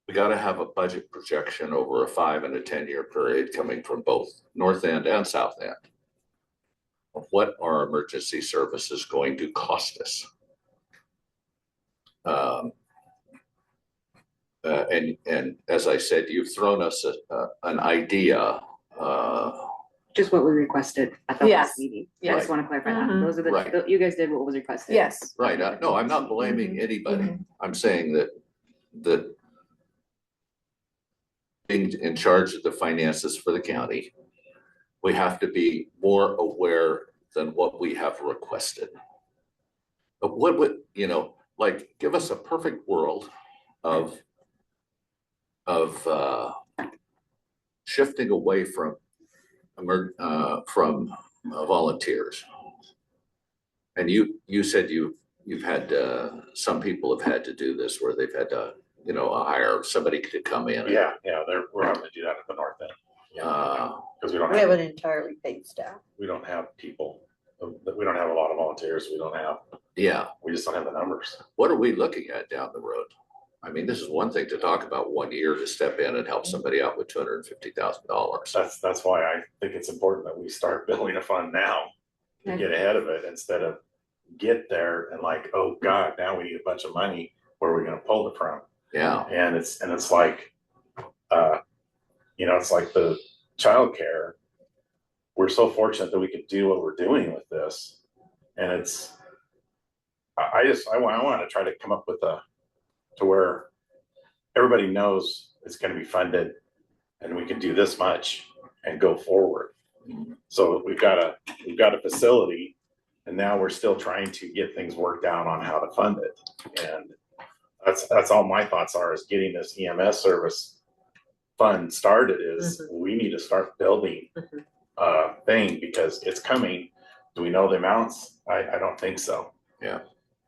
Speaker 7: we got to have a budget projection over a 5 and a 10-year period coming from both North End and South End of what our emergency services going to cost us. And as I said, you've thrown us an idea.
Speaker 2: Just what we requested at the
Speaker 1: Yes.
Speaker 2: last meeting. I
Speaker 1: Yes.
Speaker 2: just want to clarify that.
Speaker 1: Mhm.
Speaker 2: Those are
Speaker 7: Right.
Speaker 2: you guys did what was requested.
Speaker 1: yes.
Speaker 7: Right, no, I'm not blaming anybody. I'm saying that being in charge of the finances for the county, we have to be more aware than what we have requested. But what would, like, give us a perfect world of shifting away from volunteers. And you said you've had, some people have had to do this where they've had to, hire somebody to come in.
Speaker 11: Yeah, we're having to do that at the North End. Because we don't
Speaker 4: We have
Speaker 11: have,
Speaker 4: an entirely paid staff.
Speaker 11: we don't have people, we don't have a lot of volunteers, we just don't have the numbers.
Speaker 7: What are we looking at down the road? I mean, this is one thing to talk about 1 year to step in and help somebody out with $250,000.
Speaker 11: That's why I think it's important that we start building a fund now to
Speaker 2: Okay.
Speaker 11: get ahead of it instead of get there and like, oh God, now we need a bunch of money
Speaker 3: where are we gonna pull it from?
Speaker 7: Yeah,
Speaker 3: And it's like, it's like the childcare. We're so fortunate that we could do what we're doing with this. And I want to try to come up with to where everybody knows it's going to be funded and we can do this much and go forward. So we've got a facility, and now we're still trying to get things worked out on how to fund it. And that's all my thoughts are, is getting this EMS service fund started. Is we need to start building thing, because it's coming. Do we know the amounts? I don't think so.
Speaker 7: Yeah.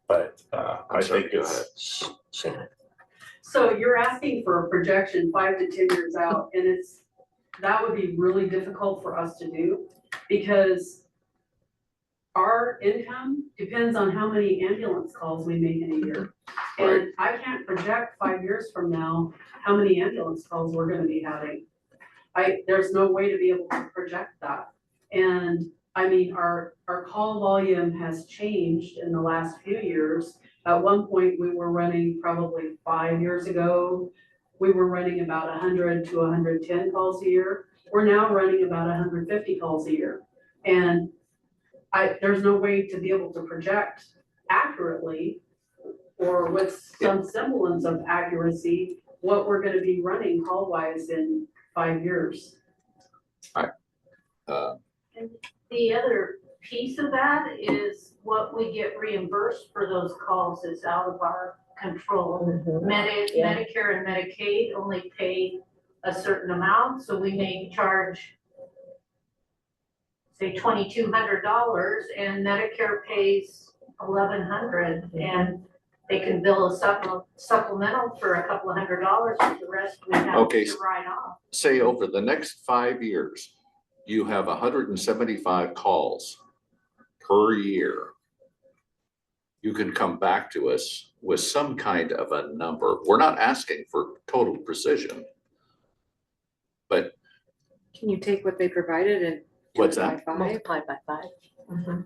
Speaker 3: But I think it's.
Speaker 5: So you're asking for a projection 5 to 10 years out, and that would be really difficult for us to do, because our income depends on how many ambulance calls we make in a year.
Speaker 7: Right.
Speaker 5: And I can't project 5 years from now how many ambulance calls we're gonna be having. There's no way to be able to project that. And I mean, our call volume has changed in the last few years. At one point, we were running, probably 5 years ago, we were running about 100 to 110 calls a year. We're now running about 150 calls a year. And there's no way to be able to project accurately, or with some semblance of accuracy, what we're gonna be running call-wise in 5 years.
Speaker 7: Right.
Speaker 8: And the other piece of that is what we get reimbursed for those calls is out of our control. Medicare and Medicaid only pay a certain amount, so we may charge, say, $2,200, and Medicare pays $1,100, and they can bill a supplemental for a couple of $100, but the rest we have
Speaker 7: Okay.
Speaker 8: to write off.
Speaker 7: Say over the next 5 years, you have 175 calls per year. You can come back to us with some kind of a number. We're not asking for total precision. But
Speaker 2: Can you take what they provided and
Speaker 7: what's
Speaker 2: divide
Speaker 7: that?
Speaker 2: by 5?
Speaker 1: Multiplied by 5.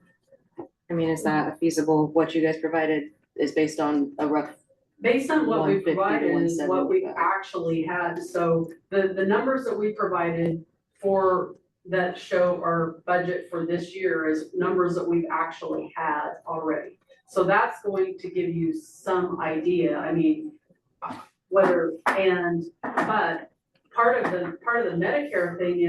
Speaker 2: I mean, is that a feasible, what you guys provided is based on a rough,
Speaker 5: Based on what we
Speaker 2: 150 to
Speaker 5: provided is what we
Speaker 2: 175.
Speaker 5: actually had. So the numbers that we provided for that show our budget for this year is numbers that we've actually had already. So that's going to give you some idea. I mean, but part of the Medicare thing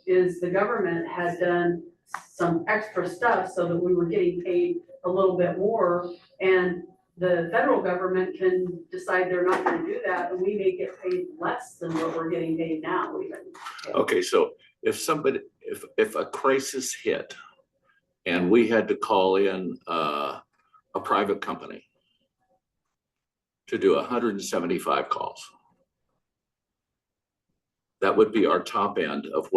Speaker 5: is the government has done some extra stuff so that we were getting paid a little bit more, and the federal government can decide they're not gonna do that, and we may get paid less than what we're getting paid now even.
Speaker 7: Okay, so if a crisis hit and we had to call in a private company to do 175 calls, that would be our top end of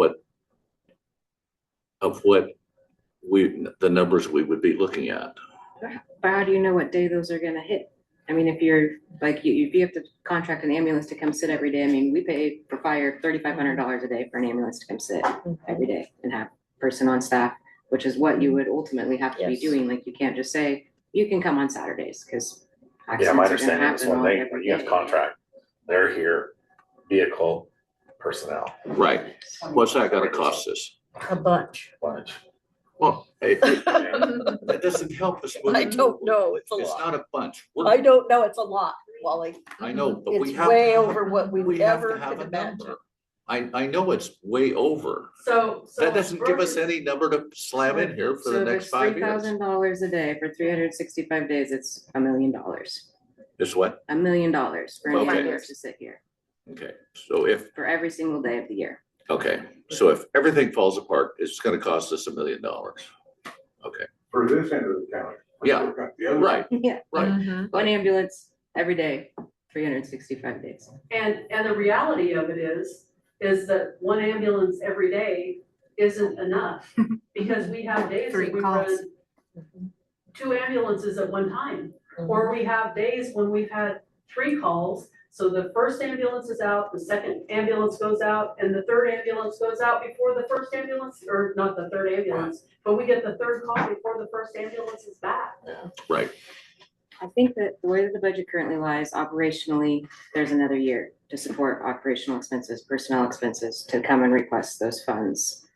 Speaker 7: the numbers we would be looking at.
Speaker 2: but how do you know what day those are gonna hit? I mean, if you're, like, if you have to contract an ambulance to come sit every day, I mean, we pay for fire $3,500 a day for an ambulance to come sit every day and have a person on staff, which is what you would ultimately have to be
Speaker 1: Yes.
Speaker 2: doing. Like, you can't just say, you can come on Saturdays, because
Speaker 3: Yeah, my
Speaker 2: accidents are gonna
Speaker 3: understanding is
Speaker 2: happen
Speaker 3: when
Speaker 2: all every
Speaker 3: you have to
Speaker 2: day.
Speaker 3: contract, they're here, vehicle, personnel,
Speaker 7: Right. What's that gonna cost us?
Speaker 4: A bunch.
Speaker 3: bunch.
Speaker 7: Well, that doesn't help us.
Speaker 4: I don't know, it's a
Speaker 7: It's
Speaker 4: lot.
Speaker 7: not a bunch.
Speaker 4: I don't know, it's a lot, Wally.
Speaker 7: I know, but we
Speaker 4: It's
Speaker 7: have.
Speaker 4: way
Speaker 7: to have-
Speaker 4: over what we
Speaker 7: we have to
Speaker 4: ever
Speaker 7: have
Speaker 4: could
Speaker 7: a
Speaker 4: imagine.
Speaker 7: number. I know it's way over.
Speaker 5: So.
Speaker 7: That doesn't give us
Speaker 5: versus-
Speaker 7: any number to slam in here for
Speaker 2: So
Speaker 7: the
Speaker 2: if
Speaker 7: next
Speaker 2: it's
Speaker 7: 5 years.
Speaker 2: $3,000 a day for 365 days, it's $1 million.
Speaker 7: It's what?
Speaker 2: $1 million for an
Speaker 7: Okay.
Speaker 2: ambulance to sit here
Speaker 7: Okay, so
Speaker 2: for every single day of the year.
Speaker 7: so if everything falls apart, it's gonna cost us $1 million. Okay,
Speaker 12: For this end of the county.
Speaker 7: Yeah.
Speaker 12: The other.
Speaker 7: right,
Speaker 2: Yeah,
Speaker 7: right.
Speaker 2: one ambulance every day, 365 days.
Speaker 5: And the reality of it is that one ambulance every day isn't enough, because we have days that we run 2 ambulances at one time. Or we have days when we've had 3 calls, so the first ambulance is out, the second ambulance goes out, and the third ambulance goes out before the first ambulance, or not the third ambulance, but we get the third call before the first ambulance is back.
Speaker 7: Right.
Speaker 2: I think that the way that the budget currently lies operationally, there's another year to support operational expenses, personnel expenses, to come and request those funds.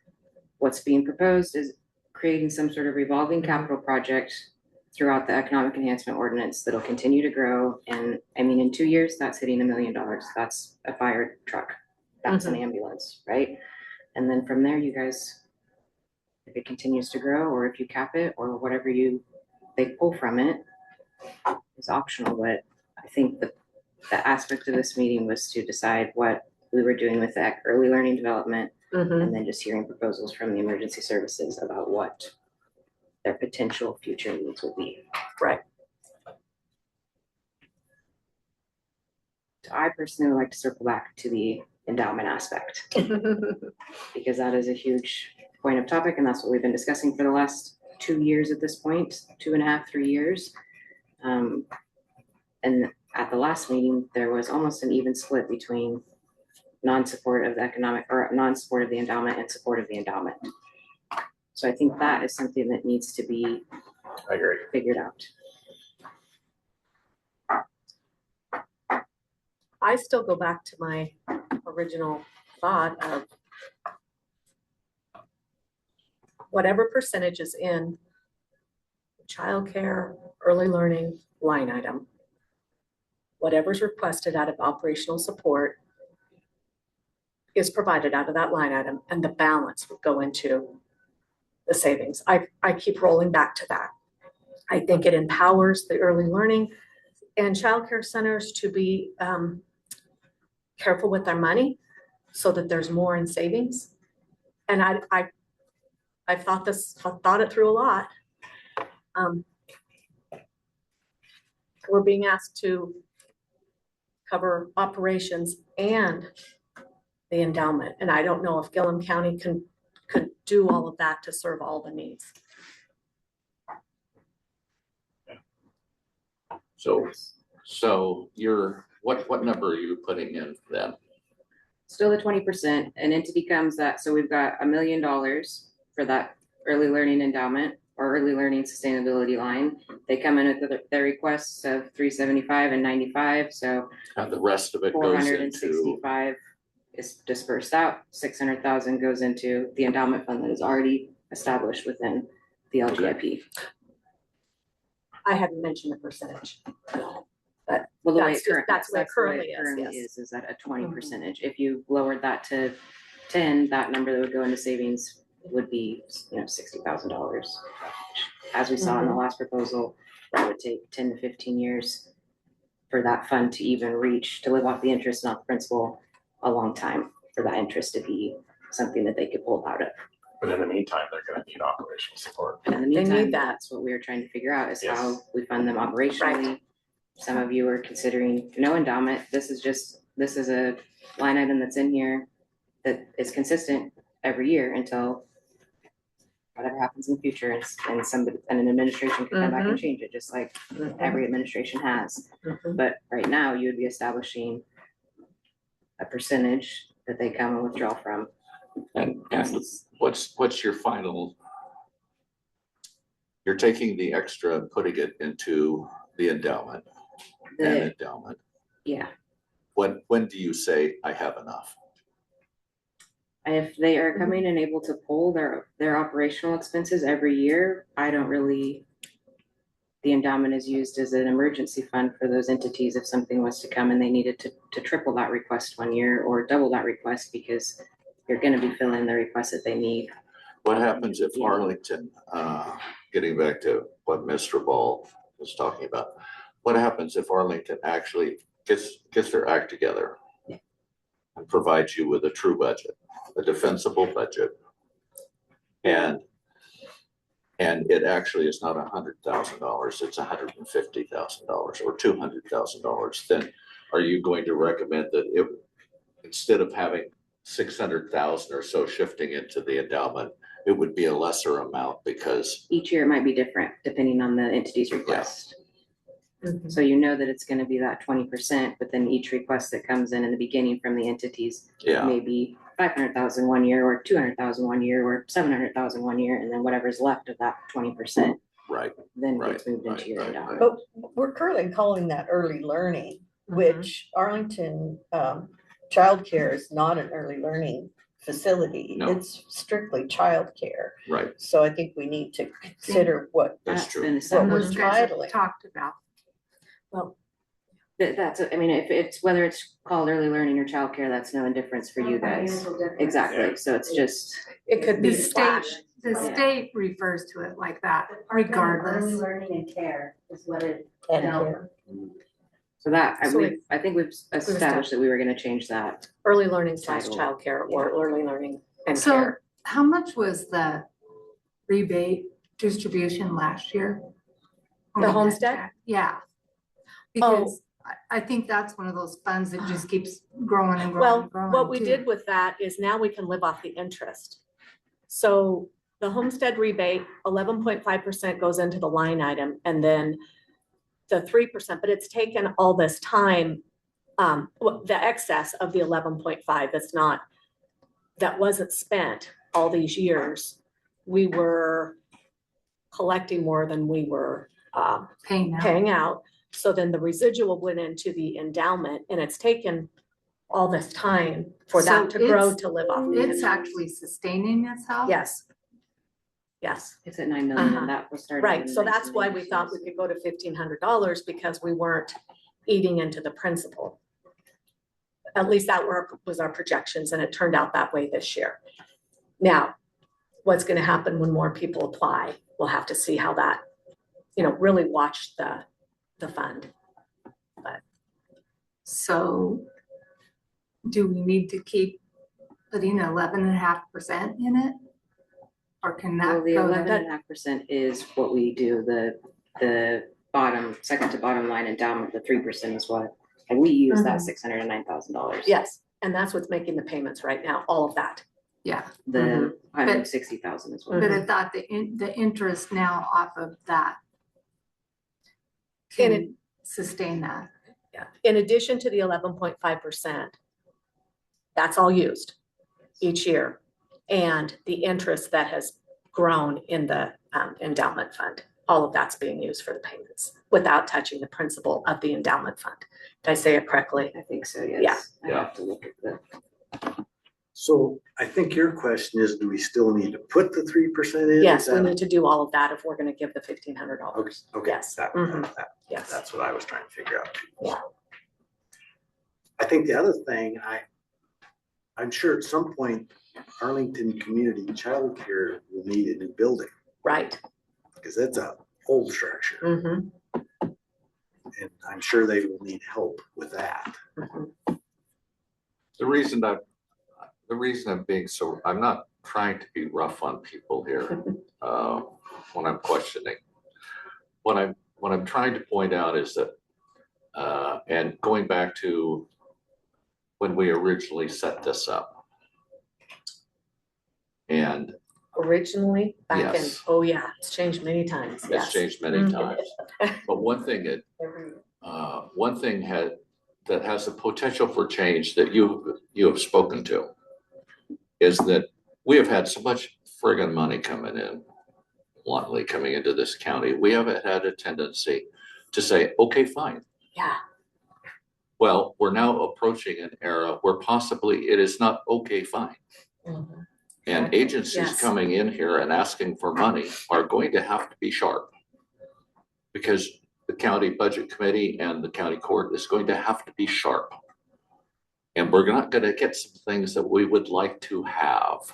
Speaker 2: What's being proposed is creating some sort of revolving capital project throughout the economic enhancement ordinance that'll continue to grow. And I mean, in 2 years, that's hitting $1 million. That's a fire truck. That's an ambulance, right? And then from there, you guys, if it continues to grow, or if you cap it, or whatever they pull from it, is optional. But I think the aspect of this meeting was to decide what we were doing with that early learning development, and then just hearing proposals from the emergency services about what their potential future needs would be.
Speaker 1: Right.
Speaker 2: So I personally would like to circle back to the endowment aspect, because that is a huge point of topic, and that's what we've been discussing for the last 2 years at this point, 2.5, 3 years. And at the last meeting, there was almost an even split between non-support of the economic, or non-support of the endowment and support of the endowment. So I think that is something that needs to be
Speaker 11: I agree.
Speaker 2: figured out.
Speaker 1: I still go back to my original thought of whatever percentage is in childcare, early learning line item, whatever's requested out of operational support is provided out of that line item, and the balance would go into the savings. I keep rolling back to that. I think it empowers the early learning and childcare centers to be careful with their money so that there's more in savings. And I've thought it through a lot. We're being asked to cover operations and the endowment, and I don't know if Gilliam County could do all of that to serve all the needs.
Speaker 7: So what number are you putting in then?
Speaker 2: Still the 20%, an entity comes that, so we've got $1 million for that early learning endowment or early learning sustainability line. They come in with their requests of 375 and 95, so
Speaker 7: And the rest of it goes into,
Speaker 2: 465 is dispersed out. 600,000 goes into the endowment fund that is already established within the LGIP.
Speaker 1: I hadn't mentioned the percentage, but
Speaker 2: Well, the way
Speaker 1: that's
Speaker 2: it currently,
Speaker 1: that's where it
Speaker 2: that's the way
Speaker 1: currently
Speaker 2: it currently
Speaker 1: is,
Speaker 2: is at a 20 percentage. If you lowered that to 10, that number that would go into savings would be, $60,000. As we saw in the last proposal, that would take 10 to 15 years for that fund to even reach, to live off the interest, not the principal, a long time for that interest to be something that they could pull out of.
Speaker 11: But in the meantime, they're gonna need operational support.
Speaker 2: And in the
Speaker 1: They need
Speaker 2: meantime,
Speaker 1: that.
Speaker 2: that's what we were trying to figure out, is
Speaker 11: Yes.
Speaker 2: how we fund them operationally. Some of you are considering no endowment. This is a line item that's in here that is consistent every year until whatever happens in the future, and an administration can come back and change it, just like every administration has. But right now, you would be establishing a percentage that they come and withdraw from.
Speaker 7: and what's your final? You're taking the extra and putting it into the endowment.
Speaker 2: Yeah,
Speaker 7: When do you say I have enough?
Speaker 2: if they are coming and able to pull their operational expenses every year, the endowment is used as an emergency fund for those entities if something was to come and they needed to triple that request one year or double that request, because you're gonna be filling the request that they need.
Speaker 7: What happens if Arlington, getting back to what Mr. Ball was talking about, what happens if Arlington actually gets their act together and provides you with a true budget, a defensible budget, and it actually is not $100,000, it's $150,000 or $200,000, then are you going to recommend that instead of having 600,000 or so shifting into the endowment, it would be a lesser amount because
Speaker 2: Each year it might be different depending on the entity's request. So you know that it's gonna be that 20%, but then each request that comes in the beginning from the entities may be 500,000 one year, or 200,000 one year, or 700,000 one year, and then whatever's left of that 20%
Speaker 7: Right,
Speaker 2: then
Speaker 7: Right,
Speaker 2: gets moved into
Speaker 7: right,
Speaker 2: your
Speaker 7: right,
Speaker 2: endowment.
Speaker 4: But we're currently calling that early learning, which Arlington childcare is not an early learning facility.
Speaker 7: No.
Speaker 4: It's strictly childcare.
Speaker 7: right.
Speaker 4: So I think we need to consider what
Speaker 7: That's
Speaker 2: That's
Speaker 7: true.
Speaker 2: been
Speaker 4: what we're
Speaker 2: established.
Speaker 4: titling.
Speaker 8: Talked about.
Speaker 1: Well,
Speaker 2: That's, I mean, if it's, whether it's called early learning or childcare, that's no indifference for you guys.
Speaker 9: Financial difference.
Speaker 2: Exactly, so it's just,
Speaker 1: it could be
Speaker 8: The state,
Speaker 1: slash.
Speaker 8: the
Speaker 2: Yeah.
Speaker 8: state refers to it like that,
Speaker 10: Department of Early
Speaker 8: regardless.
Speaker 10: learning and care is what it
Speaker 4: And
Speaker 10: dealt
Speaker 4: care.
Speaker 2: so that,
Speaker 1: So
Speaker 2: I think we've established that we were gonna change that.
Speaker 1: Early learning slash
Speaker 2: Title.
Speaker 1: childcare or early learning and
Speaker 8: So
Speaker 1: care.
Speaker 8: how much was the rebate distribution last year?
Speaker 1: The homestead?
Speaker 8: Yeah. Because I think that's one of those funds that just keeps growing and growing
Speaker 1: Well,
Speaker 8: and growing.
Speaker 1: what we
Speaker 8: too.
Speaker 1: did with that is now we can live off the interest. So the homestead rebate, 11.5% goes into the line item and then the 3%, but it's taken all this time, the excess of the 11.5 that wasn't spent all these years. We were collecting more than we were paying out. So then the residual went into the endowment and it's taken all this time for that
Speaker 8: So
Speaker 1: to grow
Speaker 8: it's-
Speaker 1: to live off. the
Speaker 8: It's
Speaker 1: interest.
Speaker 8: actually sustaining itself?
Speaker 1: Yes. Yes,
Speaker 2: It's at 9 million
Speaker 1: Uh-huh.
Speaker 2: and that was started.
Speaker 1: right.
Speaker 2: in
Speaker 1: So that's why we
Speaker 2: 1986.
Speaker 1: thought we could go to $1,500 because we weren't eating into the principal. At least that was our projections and it turned out that way this year. Now, what's gonna happen when more people apply? We'll have to see how that, really watch the fund.
Speaker 8: So do we need to keep putting 11.5% in it? Or can
Speaker 2: Well,
Speaker 8: that
Speaker 2: the
Speaker 8: go
Speaker 2: 11.5% is what we do, the bottom, second to bottom line endowment, the 3% is what, and we use that
Speaker 1: Mhm.
Speaker 2: $609,000.
Speaker 1: Yes, and that's what's making the payments right now, all of that.
Speaker 8: Yeah,
Speaker 2: The 160,000 is what.
Speaker 8: but I thought the interest now off of that
Speaker 1: And
Speaker 8: can sustain that.
Speaker 1: Yeah, in addition to the 11.5%, that's all used each year. And the interest that has grown in the endowment fund, all of that's being used for the payments without touching the principal of the endowment fund. Did I say it correctly?
Speaker 2: I think so, yes. I have to look at the.
Speaker 6: So I think your question is, do we still need to put the 3% in?
Speaker 1: Yes,
Speaker 6: Is
Speaker 1: we
Speaker 6: that-
Speaker 1: need to do all of that if we're gonna give the $1,500.
Speaker 6: Okay,
Speaker 1: Yes.
Speaker 6: that-
Speaker 1: Mhm.
Speaker 6: that-
Speaker 1: Yes.
Speaker 6: that's what I was trying to figure out. too.
Speaker 1: Yeah.
Speaker 6: I think the other thing, I'm sure at some point Arlington Community Childcare will need a new building
Speaker 1: Right.
Speaker 6: because it's a old structure
Speaker 1: Mhm.
Speaker 6: and I'm sure they will need help with that.
Speaker 1: Mhm.
Speaker 7: The reason I'm being so, I'm not trying to be rough on people here, when I'm questioning. What I'm trying to point out is that, and going back to when we originally set this up. And
Speaker 1: Originally, back in,
Speaker 7: Yes.
Speaker 1: oh yeah, it's changed many times,
Speaker 7: it's
Speaker 1: yes.
Speaker 7: changed many
Speaker 1: Mhm.
Speaker 7: times, but one thing that has the potential for change that you have spoken to is that we have had so much friggin' money coming in, bluntly coming into this county. We haven't had a tendency to say, okay, fine.
Speaker 1: Yeah.
Speaker 7: Well, we're now approaching an era where possibly it is not okay, fine.
Speaker 1: Mhm.
Speaker 7: And
Speaker 1: Exactly.
Speaker 7: agencies
Speaker 1: Yes.
Speaker 7: coming in here and asking for money are going to have to be sharp. Because the county budget committee and the county court is going to have to be sharp. And we're not gonna get some things that we would like to have.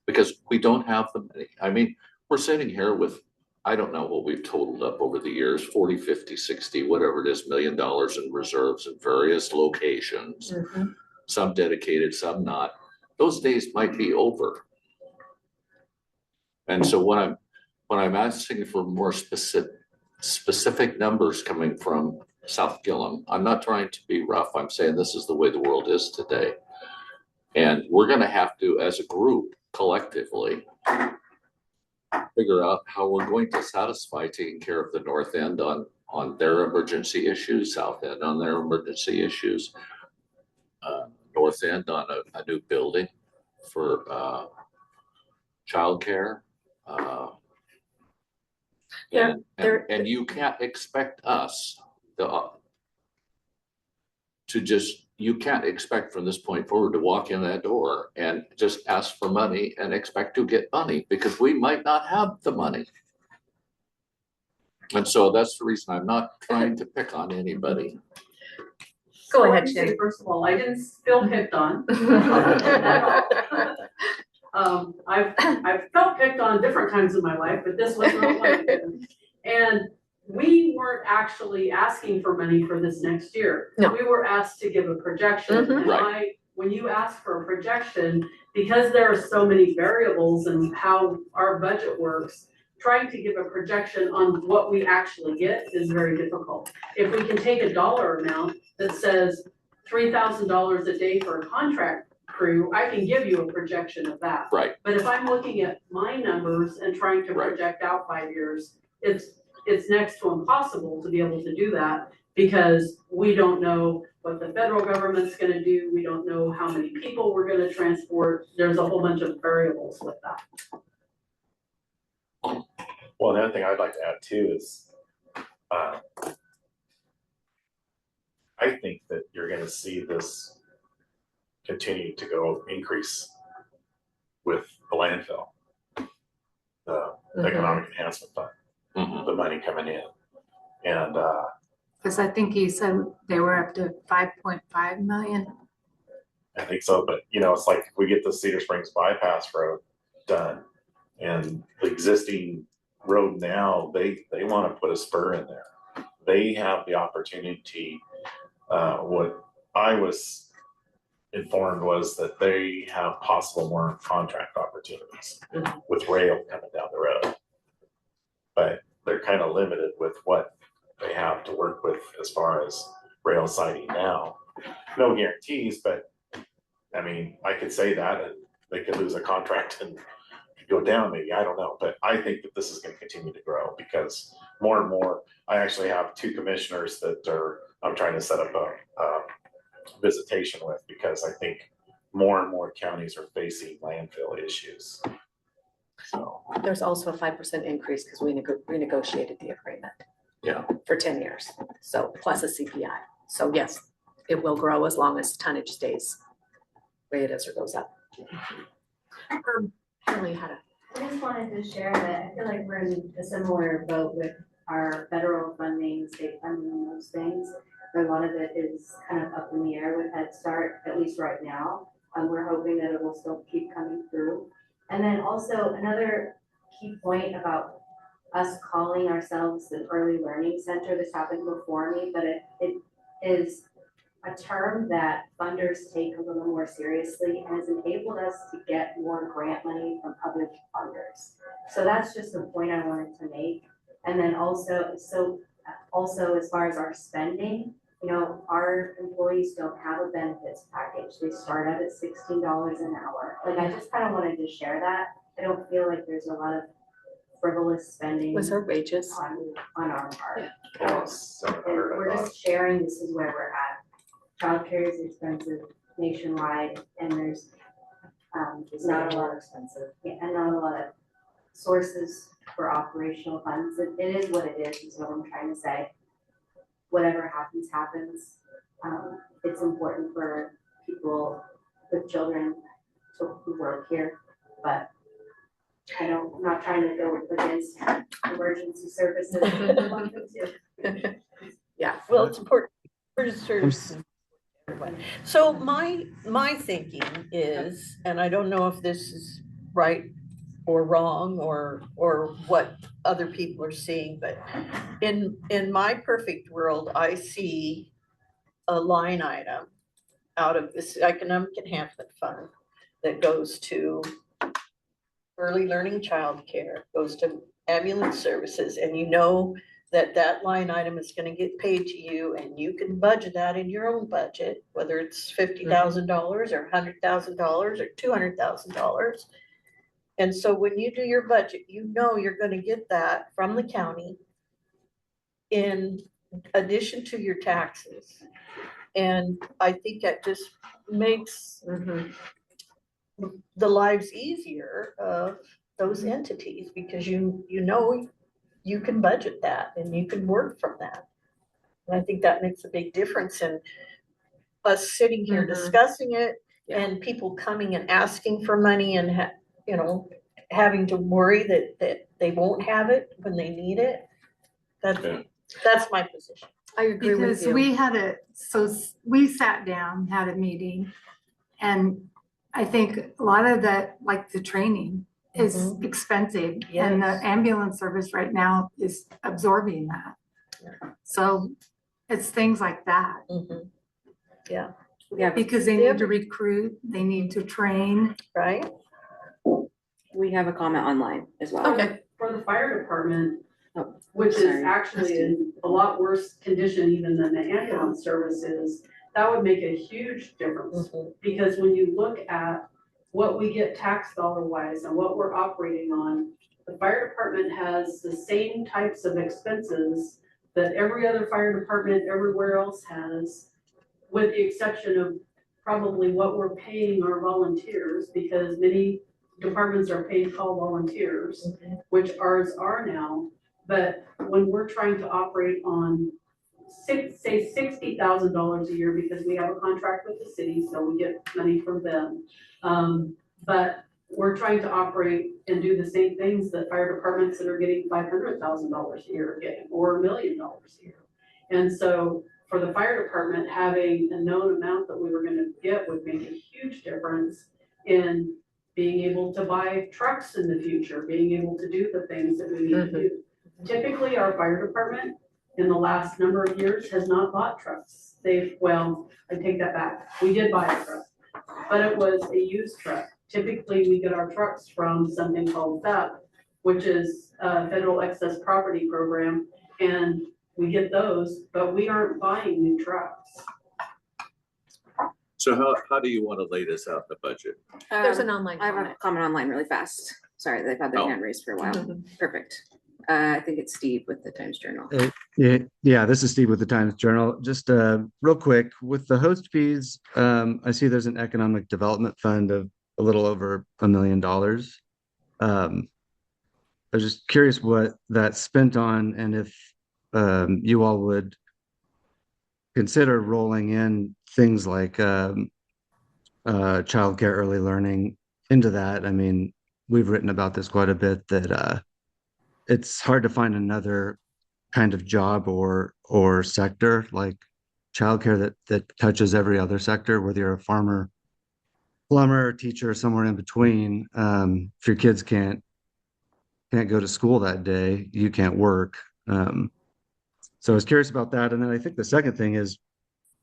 Speaker 7: Because we don't have the money. I mean, we're sitting here with, I don't know what we've totaled up over the years, 40, 50, 60, whatever it is, $1 million in reserves in various locations.
Speaker 1: Mhm.
Speaker 7: Some dedicated, some not. Those days might be over. And so when I'm asking for more specific numbers coming from South Gilliam, I'm not trying to be rough. I'm saying this is the way the world is today. And we're gonna have to, as a group, collectively, figure out how we're going to satisfy taking care of the north end on their emergency issues, south end on their emergency issues, north end on a new building for childcare. And you can't expect us you can't expect from this point forward to walk in that door and just ask for money and expect to get money, because we might not have the money. And so that's the reason I'm not trying to pick on anybody.
Speaker 2: Go
Speaker 5: So let
Speaker 2: ahead,
Speaker 5: me say,
Speaker 2: Shannon.
Speaker 5: first of all, I didn't feel picked on. I've felt picked on different times in my life, but this was not one of them. And we weren't actually asking for money for this next year.
Speaker 1: No.
Speaker 5: We were asked to give a projection.
Speaker 1: Mhm.
Speaker 5: And when you ask for a projection, because there are so many variables in how our budget works, trying to give a projection on what we actually get is very difficult. If we can take a dollar amount that says $3,000 a day for a contract crew, I can give you a projection of that.
Speaker 7: Right.
Speaker 5: But if I'm looking at my numbers and trying to project out 5 years, it's next to impossible to be able to do that, because we don't know what the federal government's gonna do. We don't know how many people we're gonna transport. There's a whole bunch of variables with that.
Speaker 11: Well, another thing I'd like to add too is, I think that you're gonna see this continue to go increase with the landfill. The economic enhancement fund, the money coming in. And,
Speaker 14: Because I think he said they were up to 5.5 million.
Speaker 11: I think so, but you know, it's like if we get the Cedar Springs bypass road done and the existing road now, they want to put a spur in there. They have the opportunity, what I was informed was that they have possible more contract opportunities with rail coming down the road. But they're kind of limited with what they have to work with as far as rail siding now. No guarantees, but I mean, I could say that and they could lose a contract and go down maybe, I don't know. But I think that this is going to continue to grow because more and more, I actually have 2 commissioners that I'm trying to set up a visitation with, because I think more and more counties are facing landfill issues. So
Speaker 1: There's also a 5% increase because we renegotiated the agreement.
Speaker 7: Yeah.
Speaker 1: For 10 years, so plus a CPI. So yes, it will grow as long as tonnage stays the way it is or goes up. Shirley had a.
Speaker 10: I just wanted to share that I feel like we're in a similar boat with our federal funding, state funding, and those things. But a lot of it is kind of up in the air with Head Start, at least right now. We're hoping that it will still keep coming through. And then also another key point about us calling ourselves the Early Learning Center. This happened before me, but it is a term that funders take a little more seriously and has enabled us to get more grant money from other funders. So that's just a point I wanted to make. And then also as far as our spending, you know, our employees don't have a benefits package. They start out at $16 an hour. Like, I just kind of wanted to share that. I don't feel like there's a lot of frivolous spending.
Speaker 1: Was her wages?
Speaker 10: On our part.
Speaker 11: yeah,
Speaker 10: And we're just sharing, this is where we're at. Childcare is expensive nationwide, and there's it's not a lot expensive, and not a lot of sources for operational funds. It is what it is what I'm trying to say. Whatever happens, happens. It's important for people with children to work here, but I'm not trying to go against emergency services.
Speaker 1: Yeah.
Speaker 4: Well, it's important. We're just sort of everyone. So my thinking is, and I don't know if this is right or wrong or what other people are seeing, but in my perfect world, I see a line item out of this economic enhancement fund that goes to early learning childcare, goes to ambulance services, and you know that line item is gonna get paid to you, and you can budget that in your own budget, whether it's $50,000 or $100,000 or $200,000. And so when you do your budget, you know you're gonna get that from the county in addition to your taxes. And I think that just makes the lives easier of those entities, because you know you can budget that and you can work from that. And I think that makes a big difference in us sitting here
Speaker 2: Mhm.
Speaker 4: discussing it
Speaker 2: Yeah.
Speaker 4: and people coming and asking for money and you know, having to worry that they won't have it when they need it.
Speaker 11: Yeah.
Speaker 4: That's my position.
Speaker 1: I agree with
Speaker 14: Because
Speaker 1: you.
Speaker 14: we sat down, had a meeting, and I think a lot of that, like the training, is expensive. And the
Speaker 4: Yes.
Speaker 14: ambulance service right now is absorbing that. So it's things like that,
Speaker 4: Mhm. Yeah,
Speaker 2: Yeah,
Speaker 14: because they need to recruit, they need to train.
Speaker 4: right?
Speaker 2: we have a comment online as well.
Speaker 4: Okay.
Speaker 5: For the fire department,
Speaker 2: Oh,
Speaker 5: which is
Speaker 2: sorry.
Speaker 5: actually in a lot worse condition even than the ambulance services, that would make a huge difference.
Speaker 4: Mhm.
Speaker 5: Because when you look at what we get tax dollar wise and what we're operating on, the fire department has the same types of expenses that every other fire department everywhere else has, with the exception of probably what we're paying our volunteers, because many departments are paid call volunteers, which ours are now. But when we're trying to operate on say $60,000 a year, because we have a contract with the city, so we get money from them. But we're trying to operate and do the same things that fire departments that are getting $500,000 a year are getting, or $1 million a year. And so for the fire department, having a known amount that we were gonna get would make a huge difference in being able to buy trucks in the future, being able to do the things that we need to do. Typically, our fire department in the last number of years has not bought trucks. Well, I take that back. We did buy a truck, but it was a used truck. Typically, we get our trucks from something called FEP, which is a Federal Excess Property Program, and we get those, but we aren't buying new trucks.
Speaker 7: So how do you want to lay this out in the budget?
Speaker 1: There's an online
Speaker 2: I have a
Speaker 1: comment.
Speaker 2: comment online really fast. Sorry, they've had their
Speaker 7: Oh.
Speaker 2: hand raised for a while. Perfect. I think it's Steve with the Times Journal.
Speaker 15: Yeah, this is Steve with the Times Journal. Just real quick, with the host fees, I see there's an economic development fund of a little over $1 million. I was just curious what that's spent on, and if you all would consider rolling in things like childcare, early learning into that. I mean, we've written about this quite a bit, that it's hard to find another kind of job or sector like childcare that touches every other sector, whether you're a farmer, plumber, teacher, somewhere in between. If your kids can't go to school that day, you can't work. So I was curious about that. And then I think the second thing is,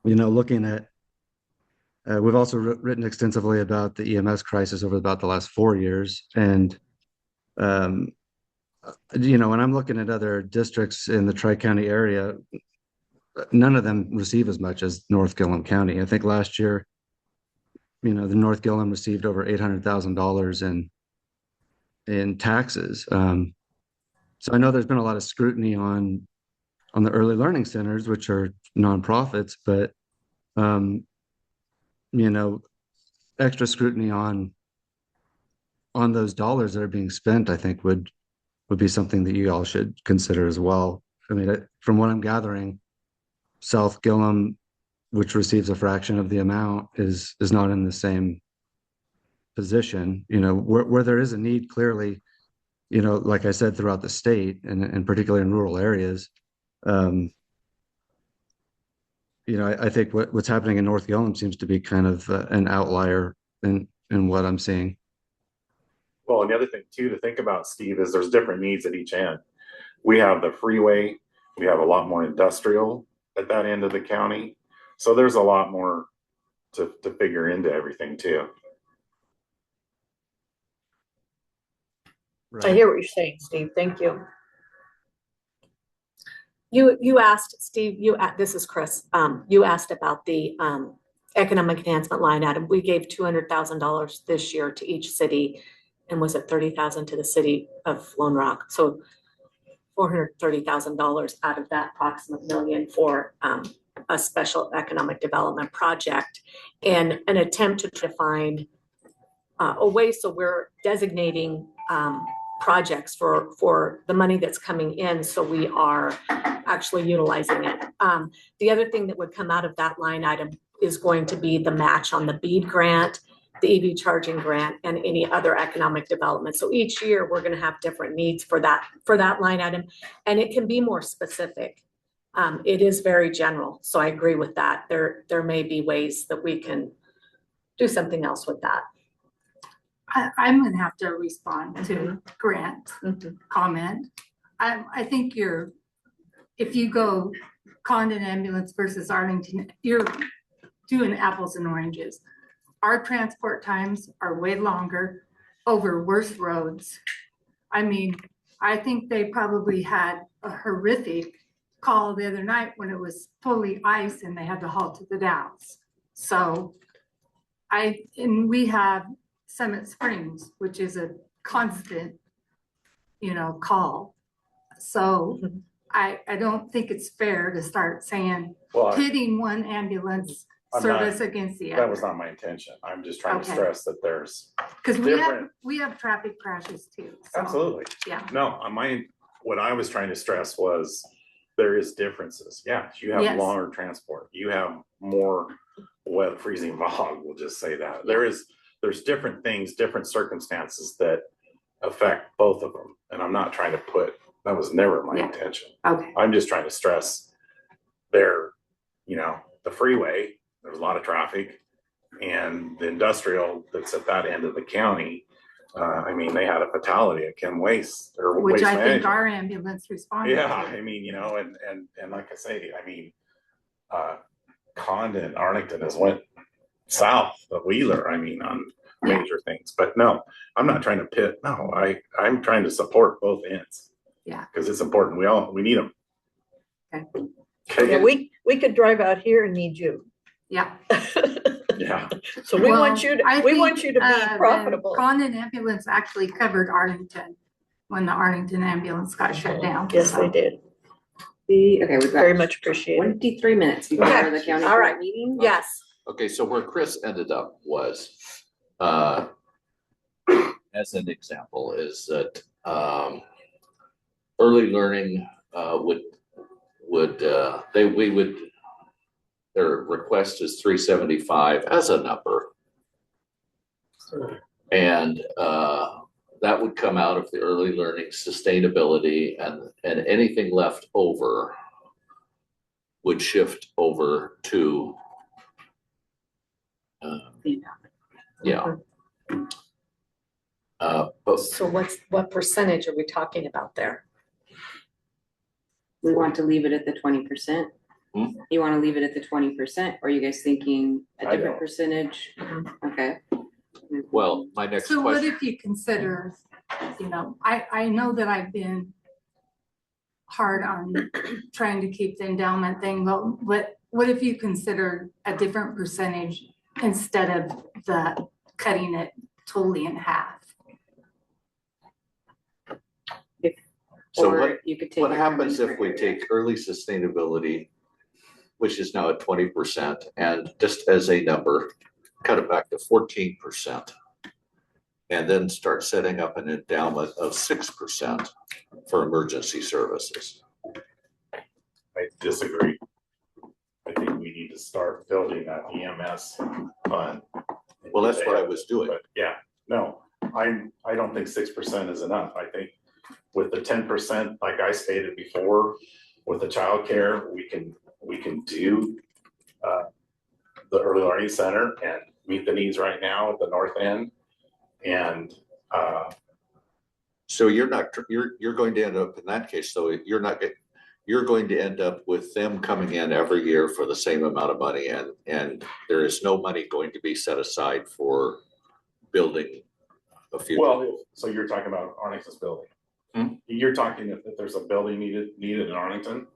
Speaker 15: looking at, we've also written extensively about the EMS crisis over about the last 4 years. And, when I'm looking at other districts in the Tri-County area, none of them receive as much as North Gilliam County. I think last year, the North Gilliam received over $800,000 in taxes. So I know there's been a lot of scrutiny on the early learning centers, which are nonprofits, but extra scrutiny on those dollars that are being spent, I think would be something that you all should consider as well. I mean, from what I'm gathering, South Gilliam, which receives a fraction of the amount, is not in the same position. Where there is a need, clearly, like I said, throughout the state, and particularly in rural areas. I think what's happening in North Gilliam seems to be kind of an outlier in what I'm seeing.
Speaker 11: Well, and the other thing too to think about, Steve, is there's different needs at each end. We have the freeway, we have a lot more industrial at that end of the county. So there's a lot more to figure into everything too.
Speaker 4: I hear what you're saying, Steve. Thank you.
Speaker 1: You asked, Steve, this is Chris. You asked about the economic enhancement line item. We gave $200,000 this year to each city, and was it 30,000 to the city of Lone Rock? So $430,000 out of that approximate million for a special economic development project, and an attempt to find a way, so we're designating projects for the money that's coming in, so we are actually utilizing it. The other thing that would come out of that line item is going to be the match on the BEAD grant, the EV charging grant, and any other economic development. So each year, we're gonna have different needs for that line item, and it can be more specific. It is very general, so I agree with that. There may be ways that we can do something else with that.
Speaker 14: I'm gonna have to respond to Grant's comment. I think if you go Condon ambulance versus Arlington, you're doing apples and oranges. Our transport times are way longer over worse roads. I mean, I think they probably had a horrific call the other night when it was totally ice and they had to haul to the Dalles. So and we have Summit Springs, which is a constant, call. So I don't think it's fair to start saying, pitting one ambulance service against the other.
Speaker 3: That was not my intention. I'm just trying to
Speaker 14: Okay.
Speaker 3: stress that there's
Speaker 14: Because
Speaker 3: different.
Speaker 14: we have traffic crashes too. So,
Speaker 3: Absolutely.
Speaker 14: Yeah.
Speaker 3: No, what I was trying to stress was there is differences. Yeah, you have
Speaker 14: Yes.
Speaker 3: longer transport. You have more wet freezing fog, we'll just say that. There's different things, different circumstances that affect both of them. And I'm not trying to that was never my intention.
Speaker 14: Okay.
Speaker 3: I'm just trying to stress the freeway, there's a lot of traffic, and the industrial that's at that end of the county. They had a fatality at Chem Waste or
Speaker 14: Which
Speaker 3: Waste
Speaker 14: I think
Speaker 3: Management.
Speaker 14: our ambulance responded
Speaker 3: Yeah,
Speaker 14: to.
Speaker 3: and like I say, Condon, Arlington has went south of Wheeler, on major things. But no, I'm not trying to pit. No, I'm trying to support both ends.
Speaker 14: Yeah.
Speaker 3: Because it's important. We need them.
Speaker 4: Yeah, we could drive out here and need you.
Speaker 14: Yeah.
Speaker 3: Yeah.
Speaker 4: So we want you to, be
Speaker 14: the
Speaker 4: profitable.
Speaker 14: Condon ambulance actually covered Arlington when the Arlington ambulance got shut down.
Speaker 4: Yes,
Speaker 14: so.
Speaker 4: they did.
Speaker 2: Okay, we've
Speaker 4: Very
Speaker 2: got
Speaker 4: much appreciated.
Speaker 2: 23 minutes before
Speaker 1: Okay.
Speaker 2: the county
Speaker 1: All
Speaker 2: board
Speaker 1: right.
Speaker 2: meeting.
Speaker 1: Yes.
Speaker 7: Okay, so where Chris ended up was, as an example, is that early learning their request is 375 as a number. And that would come out of the early learning sustainability, and anything left over would shift over to but
Speaker 1: So what percentage are we talking about there?
Speaker 2: We want to leave it at the 20%. You want to leave it at the 20%? Or are you guys thinking a
Speaker 3: I
Speaker 2: different
Speaker 3: don't.
Speaker 2: percentage? Okay.
Speaker 7: well, my next
Speaker 14: So what
Speaker 7: question,
Speaker 14: if you consider, I know that I've been hard on trying to keep the endowment thing, but what if you consider a different percentage instead of the cutting it totally in half?
Speaker 7: so
Speaker 2: Or you could take
Speaker 7: what
Speaker 2: it from
Speaker 7: happens
Speaker 2: a
Speaker 7: if we
Speaker 2: different area.
Speaker 7: take early sustainability, which is now at 20%, and just as a number, cut it back to 14%, and then start setting up an endowment of 6% for emergency services?
Speaker 3: I disagree. I think we need to start building that EMS fund.
Speaker 7: Well, that's what I was doing.
Speaker 3: But yeah, no, I don't think 6% is enough. I think with the 10%, like I stated before, with the childcare, we can do the early learning center and meet the needs right now at the north end. And
Speaker 7: so you're going to end up in that case, though, you're going to end up with them coming in every year for the same amount of money, and there is no money going to be set aside for building a future.
Speaker 3: well, so you're talking about Arlington's building. You're talking if there's a building needed in Arlington.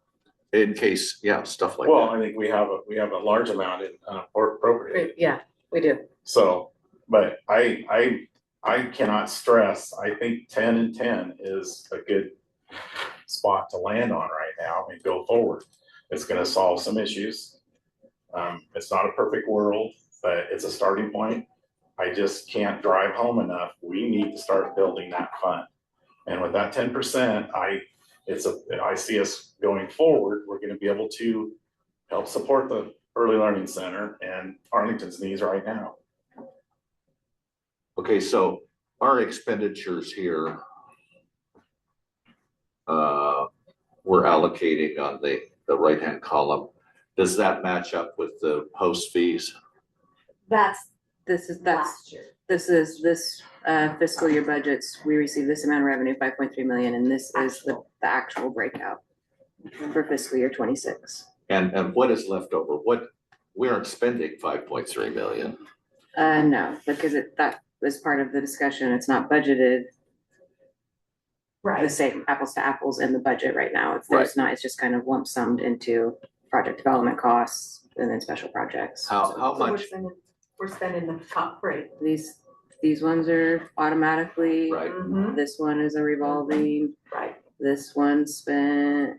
Speaker 7: In case, yeah, stuff like
Speaker 3: Well,
Speaker 7: that.
Speaker 3: I think we have a large amount in appropriate.
Speaker 1: Yeah, we do.
Speaker 3: So, but I cannot stress, I think 10 and 10 is a good spot to land on right now and go forward. It's gonna solve some issues. It's not a perfect world, but it's a starting point. I just can't drive home enough. We need to start building that fund.
Speaker 11: And with that 10%, I see us going forward, we're gonna be able to help support the early learning center and Arlington's needs right now.
Speaker 7: Okay, so our expenditures here, we're allocating on the right-hand column. Does that match up with the host fees?
Speaker 2: This is this fiscal year budgets, we received this amount of revenue, 5.3 million, and this is the actual breakout for fiscal year 26.
Speaker 7: And what is left over? We aren't spending 5.3 million.
Speaker 2: No, because that was part of the discussion. It's not budgeted the same apples to apples in the budget right now. It's just kind of lump summed into project development costs and then special projects.
Speaker 7: How much?
Speaker 1: We're spending the top three.
Speaker 2: These ones are automatically.
Speaker 7: Right.
Speaker 2: This one is a revolving.
Speaker 1: Right.
Speaker 2: This one spent.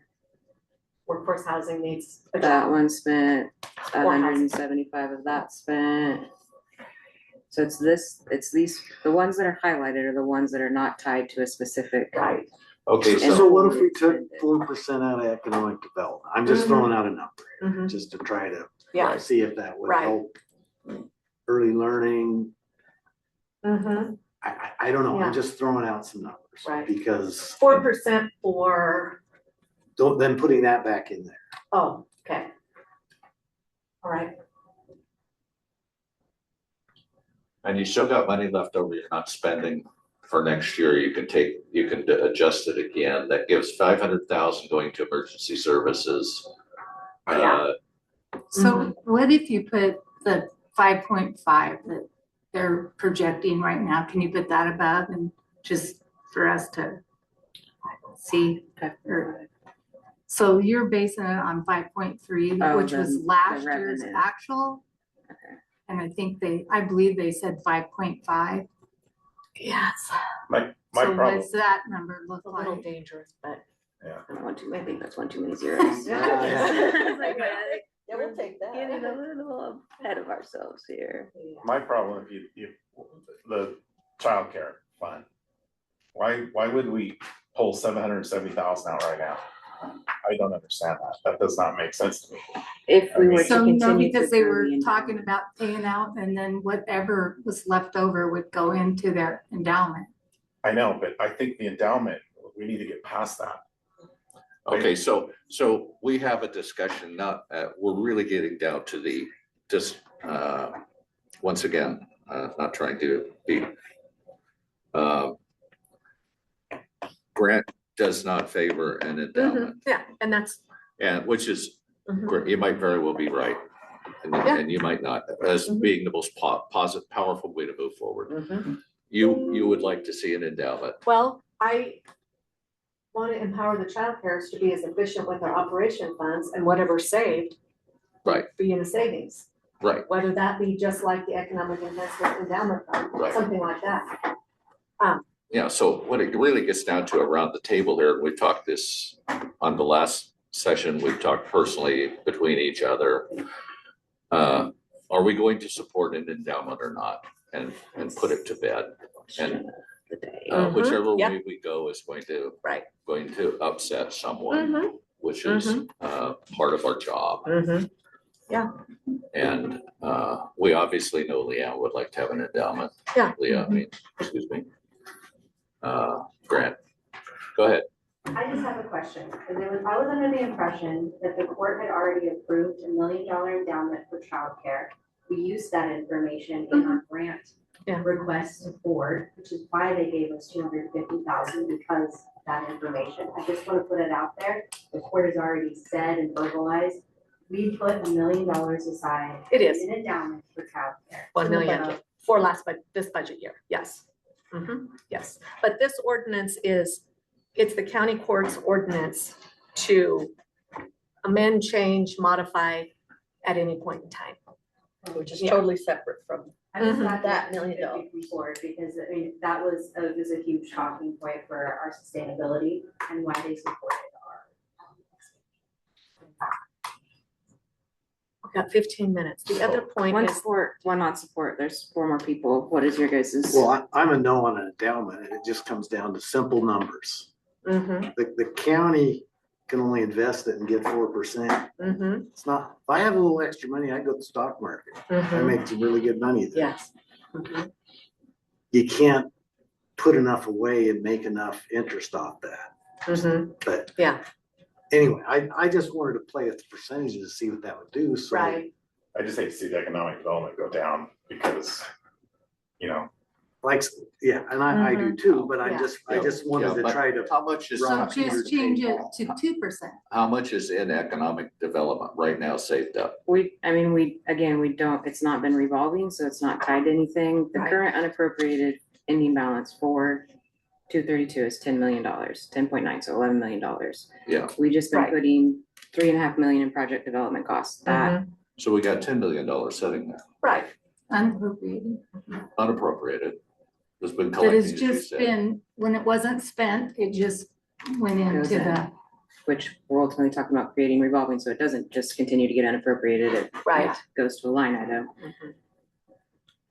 Speaker 1: Workforce housing needs.
Speaker 2: That one spent 175 of that spent. So it's these, the ones that are highlighted are the ones that are not tied to a specific.
Speaker 1: Right.
Speaker 7: Okay,
Speaker 6: So what if we took 4% out of economic development? I'm just throwing out a number here,
Speaker 1: Mhm.
Speaker 6: just to try to
Speaker 1: Yeah.
Speaker 6: see if that would
Speaker 1: Right.
Speaker 6: help early learning.
Speaker 1: Mm-hmm.
Speaker 6: I don't know,
Speaker 1: Yeah.
Speaker 6: I'm just throwing out some numbers.
Speaker 1: Right.
Speaker 6: Because
Speaker 1: 4% for,
Speaker 6: then putting that back in there.
Speaker 1: oh, okay. All right.
Speaker 7: And you still got money left over you're not spending for next year. You can adjust it again. That gives 500,000 going to emergency services.
Speaker 1: Yeah.
Speaker 14: So what if you put the 5.5 that they're projecting right now? Can you put that above and just for us to see? So you're basing it on 5.3, which was last year's
Speaker 2: revenue.
Speaker 14: actual?
Speaker 2: Okay.
Speaker 14: And I believe they said 5.5.
Speaker 1: Yes.
Speaker 11: My
Speaker 14: So
Speaker 11: problem,
Speaker 14: what's that number look
Speaker 1: A little
Speaker 14: like?
Speaker 1: dangerous, but.
Speaker 2: I think that's one too many zeros.
Speaker 4: Yeah, we'll take that.
Speaker 2: Getting a little ahead of ourselves here.
Speaker 11: my problem, if the childcare fund, why would we pull 770,000 out right now? I don't understand that. That does not make sense to me.
Speaker 2: If we were to
Speaker 14: So no,
Speaker 2: continue to
Speaker 14: because they
Speaker 2: grow
Speaker 14: were
Speaker 2: the
Speaker 14: talking about paying out and then whatever was left over would go into their endowment.
Speaker 11: I know, but I think the endowment, we need to get past that.
Speaker 7: Okay, so we have a discussion, we're really getting down to once again, not trying to be. Grant does not favor an endowment,
Speaker 1: Yeah, and that's.
Speaker 7: which is,
Speaker 1: Mhm.
Speaker 7: you might very well be right. And you might not, as being the most powerful way to move forward.
Speaker 1: Mhm.
Speaker 7: You would like to see an endowment.
Speaker 1: Well, I want to empower the childcares to be as efficient with their operation funds and whatever saved.
Speaker 7: Right.
Speaker 1: Be in the savings,
Speaker 7: Right,
Speaker 1: whether that be just like the economic enhancement endowment fund,
Speaker 7: Right.
Speaker 1: something like that.
Speaker 7: yeah, so what it really gets down to around the table here, we talked this on the last session, we've talked personally between each other. Are we going to support an endowment or not, and put it to bed? And whichever
Speaker 1: Yep.
Speaker 7: way we go is going to
Speaker 1: Right.
Speaker 7: upset someone,
Speaker 1: Mhm.
Speaker 7: which is part of our job.
Speaker 1: Mhm.
Speaker 7: And we obviously know Leanne would like to have an endowment.
Speaker 1: Yeah.
Speaker 7: Leah, I mean, excuse me. Grant, go ahead.
Speaker 10: I just have a question, because I was under the impression that the court had already approved $1 million endowment for childcare. We used that information in our grant request to board, which is why they gave us 250,000 because of that information. I just want to put it out there. The court has already said and verbalized, we put $1 million aside.
Speaker 1: It is.
Speaker 10: In endowment for childcare.
Speaker 1: 1 million for this budget year, yes. Yes, but this ordinance it's the county court's ordinance to amend, change, modify at any point in time.
Speaker 4: Which is
Speaker 1: Yeah.
Speaker 4: totally separate from.
Speaker 10: I just got
Speaker 4: That
Speaker 10: that
Speaker 4: $1 million.
Speaker 10: before, because I mean, that was a huge talking point for our sustainability and why they supported our.
Speaker 1: got 15 minutes. The other point
Speaker 2: One
Speaker 1: is,
Speaker 2: support, one not support. There's 4 more people. What is your guys's?
Speaker 6: Well, I'm a no on an endowment, and it just comes down to simple numbers.
Speaker 1: mhm,
Speaker 6: The county can only invest it and get 4%.
Speaker 1: mhm,
Speaker 6: It's not, if I have a little extra money, I go to the stock market. I
Speaker 1: mhm,
Speaker 6: make some really good money there.
Speaker 1: yes. Mhm.
Speaker 6: You can't put enough away and make enough interest off that.
Speaker 1: Mhm.
Speaker 6: But
Speaker 1: Yeah,
Speaker 6: anyway, I just wanted to play with the percentages to see what that would do, so.
Speaker 1: right.
Speaker 11: I just hate to see the economic development go down because, you know,
Speaker 6: Like, yeah, and I do too, but I
Speaker 1: Yeah.
Speaker 6: just wanted to
Speaker 7: but
Speaker 6: try to.
Speaker 7: How much is,
Speaker 14: So
Speaker 6: Rock, paper,
Speaker 14: just change it
Speaker 6: paper.
Speaker 14: to 2%.
Speaker 7: how much is in economic development right now saved up?
Speaker 2: We don't, it's not been revolving, so it's not tied to anything. The
Speaker 1: Right.
Speaker 2: current unappropriated ending balance for 232 is $10 million, 10.9, so $11 million.
Speaker 7: Yeah,
Speaker 2: We just been
Speaker 1: Right.
Speaker 2: putting 3.5 million in project development costs. That,
Speaker 1: Mhm.
Speaker 7: so we got $10 million sitting there,
Speaker 1: Right.
Speaker 14: Unappropriated.
Speaker 7: unappropriated. It's been
Speaker 14: That
Speaker 7: collecting,
Speaker 14: has
Speaker 7: as you
Speaker 14: just
Speaker 7: said.
Speaker 14: been, when it wasn't spent, it just went
Speaker 2: Goes
Speaker 14: into
Speaker 2: in.
Speaker 14: the,
Speaker 2: which we're ultimately talking about creating revolving, so it doesn't just continue to get unappropriated, it
Speaker 1: Right.
Speaker 2: goes to a line item.
Speaker 1: Mhm.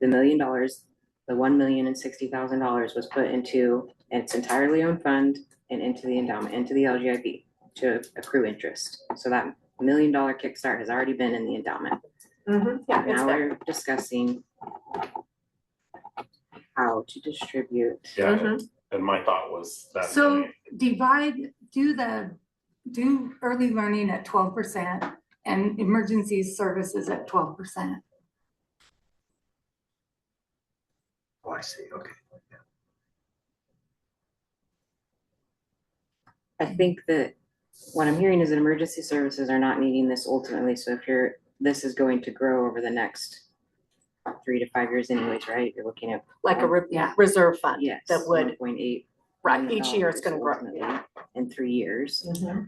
Speaker 2: The $1 million, the $1,060,000 was put into its entirely owned fund and into the endowment, into the LGIP to accrue interest. So that $1 million kickstart has already been in the endowment.
Speaker 1: Mhm. Yeah, it's
Speaker 2: Now
Speaker 1: there.
Speaker 2: we're discussing how to distribute.
Speaker 11: yeah,
Speaker 1: Mhm.
Speaker 11: and my thought was that.
Speaker 14: so divide, do early learning at 12% and emergency services at 12%.
Speaker 6: Oh, I see, okay.
Speaker 2: I think that what I'm hearing is that emergency services are not needing this ultimately, so if this is going to grow over the next 3 to 5 years anyways, right? You're looking at.
Speaker 1: Like a
Speaker 14: Yeah.
Speaker 1: reserve fund
Speaker 2: Yes.
Speaker 1: that would,
Speaker 2: 1.8
Speaker 1: right,
Speaker 2: million
Speaker 1: each year it's gonna grow.
Speaker 2: ultimately in 3 years.
Speaker 1: Mhm.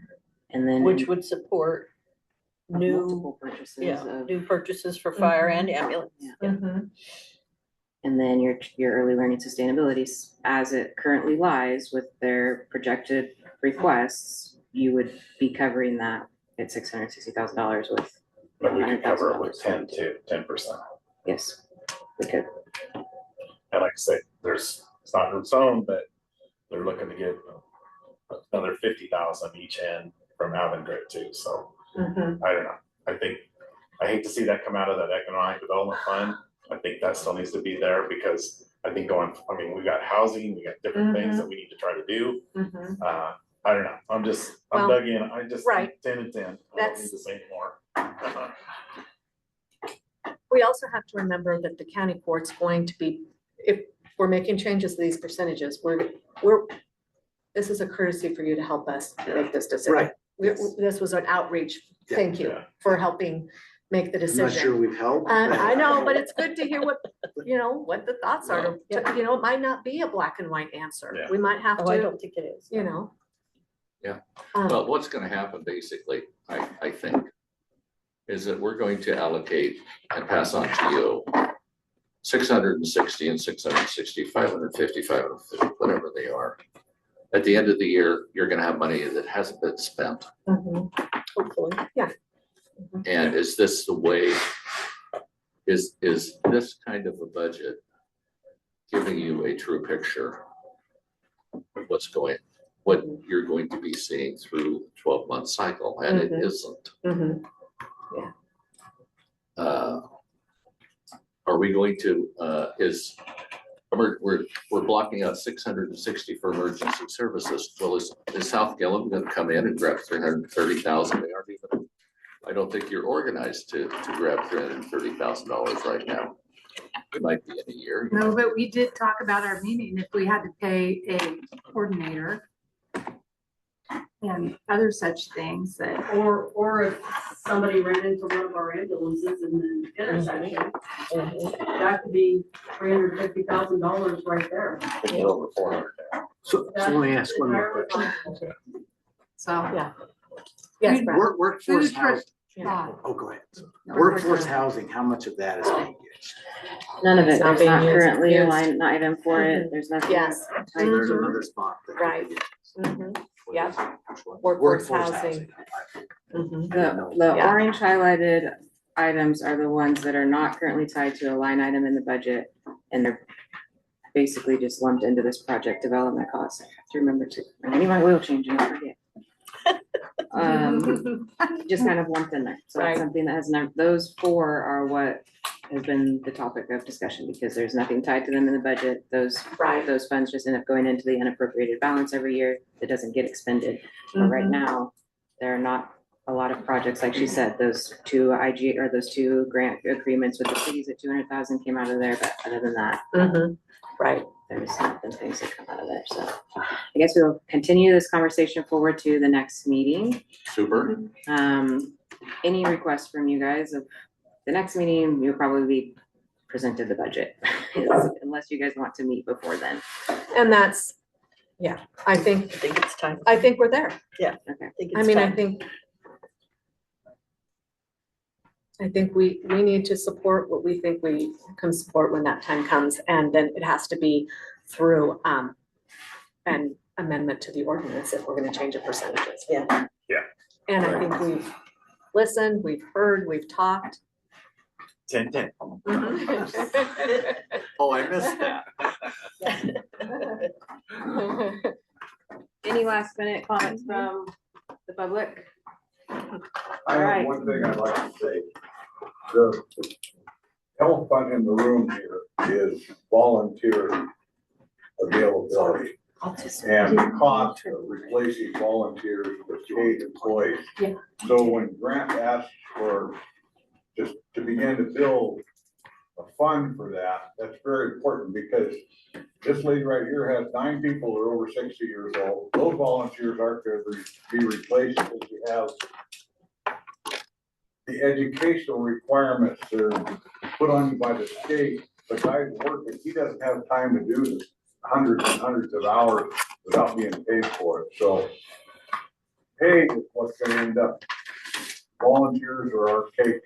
Speaker 2: And then.
Speaker 4: Which would support new,
Speaker 2: Multiple purchases
Speaker 4: yeah,
Speaker 2: of.
Speaker 4: new purchases for fire and
Speaker 1: Mhm.
Speaker 4: ambulance.
Speaker 2: Yeah.
Speaker 1: Mhm.
Speaker 2: And then your early learning sustainability, as it currently lies with their projected requests, you would be covering that at $660,000 with.
Speaker 11: But we could cover it with
Speaker 2: $100,000.
Speaker 11: 10%.
Speaker 2: Yes, we could.
Speaker 11: And like I say, it's not in its own, but they're looking to get another 50,000 each end from Avangrid too, so.
Speaker 1: Mhm.
Speaker 11: I don't know, I hate to see that come out of that economic development fund. I think that still needs to be there because I think we got housing, we got different things that we need to try to do.
Speaker 1: Mhm.
Speaker 11: I don't know, I'm
Speaker 1: Well,
Speaker 11: dug in, I just,
Speaker 1: right.
Speaker 11: 10 and 10, I don't
Speaker 1: That's-
Speaker 11: need to say anymore.
Speaker 1: We also have to remember that the county court's going to be, if we're making changes to these percentages, this is a courtesy for you to help us make this decision.
Speaker 6: Right.
Speaker 1: This was an outreach.
Speaker 6: Yeah.
Speaker 1: Thank you
Speaker 11: Yeah.
Speaker 1: for helping make the
Speaker 6: I'm not sure
Speaker 1: decision.
Speaker 6: we've helped.
Speaker 1: And
Speaker 6: but-
Speaker 1: I know, but it's good to hear what the thoughts are.
Speaker 2: Yeah.
Speaker 1: It might not be a black and white answer.
Speaker 11: Yeah.
Speaker 1: We might have
Speaker 4: Oh, I
Speaker 1: to,
Speaker 4: don't think it is.
Speaker 1: you know.
Speaker 7: Yeah.
Speaker 1: Um,
Speaker 7: Well, what's gonna happen basically, I think, is that we're going to allocate and pass on to you 660 and 660, 550, 550, whatever they are. At the end of the year, you're gonna have money that hasn't been spent.
Speaker 1: mhm.
Speaker 4: Hopefully.
Speaker 7: And is this the way, is this kind of a budget giving you a true picture of what you're going to be seeing through 12-month cycle? And it isn't.
Speaker 1: Mhm.
Speaker 7: Are we going to, we're blocking out 660 for emergency services. Well, is South Gilliam gonna come in and grab 330,000? They aren't even, I don't think you're organized to grab $330,000 right now. It might be in a year.
Speaker 14: No, but we did talk about our meeting, if we had to pay a coordinator and other such things that,
Speaker 5: Or if somebody ran into one of our ambulances in the intersection, that could be $350,000 right there.
Speaker 11: It's a little over 400 now.
Speaker 6: So let me ask one more
Speaker 5: Entirely
Speaker 6: question.
Speaker 14: so.
Speaker 1: Yeah. Yes, Brad.
Speaker 6: Workforce
Speaker 14: Food for
Speaker 6: housing,
Speaker 14: thought.
Speaker 6: oh, go ahead.
Speaker 14: No,
Speaker 6: Workforce housing, how much of that is being used?
Speaker 2: None of it,
Speaker 1: It's not
Speaker 2: there's
Speaker 1: being
Speaker 2: not
Speaker 1: used.
Speaker 2: currently a
Speaker 1: Used.
Speaker 2: line item for it, there's nothing.
Speaker 1: Yes.
Speaker 6: So there's
Speaker 1: Mhm.
Speaker 6: another spot. that could
Speaker 1: Right.
Speaker 6: be-
Speaker 1: Mhm. Yeah.
Speaker 6: Workforce
Speaker 1: Workforce housing.
Speaker 6: housing.
Speaker 1: Mhm.
Speaker 2: The
Speaker 1: Yeah.
Speaker 2: orange highlighted items are the ones that are not currently tied to a line item in the budget, and they're basically just lumped into this project development cost. I have to remember to, I need my oil change and I forget. Just kind of lumped in there. So that's
Speaker 1: Right.
Speaker 2: something that has not, those four are what has been the topic of discussion because there's nothing tied to them in the budget. Those funds just end up going into the unappropriated balance every year that doesn't get expended. But right now, there are not a lot of projects, like she said, those two grant agreements with the cities at 200,000 came out of there, but other than that,
Speaker 1: Right.
Speaker 2: there's not been things that come out of there. So I guess we'll continue this conversation forward to the next meeting.
Speaker 7: Super.
Speaker 2: Any requests from you guys of the next meeting, you'll probably be presented the budget unless you guys want to meet before then.
Speaker 1: And that's, I think
Speaker 4: it's time.
Speaker 1: I think we're there.
Speaker 2: Okay.
Speaker 1: I mean, I think we need to support what we think we can support when that time comes, and then it has to be through an amendment to the ordinance if we're gonna change the percentages.
Speaker 4: Yeah.
Speaker 1: And I think we've listened, we've heard, we've talked.
Speaker 11: 10-10.
Speaker 7: Oh, I missed that.
Speaker 2: Any last minute comments from the public?
Speaker 12: I have one thing I'd like to say. The health fund in the room here is volunteer availability. And the cost of replacing volunteers with paid employees.
Speaker 1: Yeah.
Speaker 12: So when Grant asked for just to begin to build a fund for that, that's very important because this lady right here has 9 people who are over 60 years old. Those volunteers aren't going to be replaced because we have the educational requirements that are put on you by the state. The guy's working, he doesn't have time to do this hundreds and hundreds of hours without being paid for it. So paid is what's going to end up. Volunteers are our cake.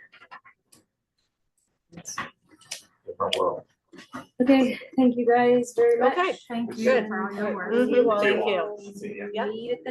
Speaker 12: Different world.
Speaker 2: Okay, thank you guys very much.
Speaker 1: Okay.
Speaker 14: Thank you
Speaker 1: Good.
Speaker 14: for all your work.
Speaker 1: Mhm.
Speaker 11: Thank you.
Speaker 1: Thank you.
Speaker 11: See ya.
Speaker 1: Yep.
Speaker 2: Meet at the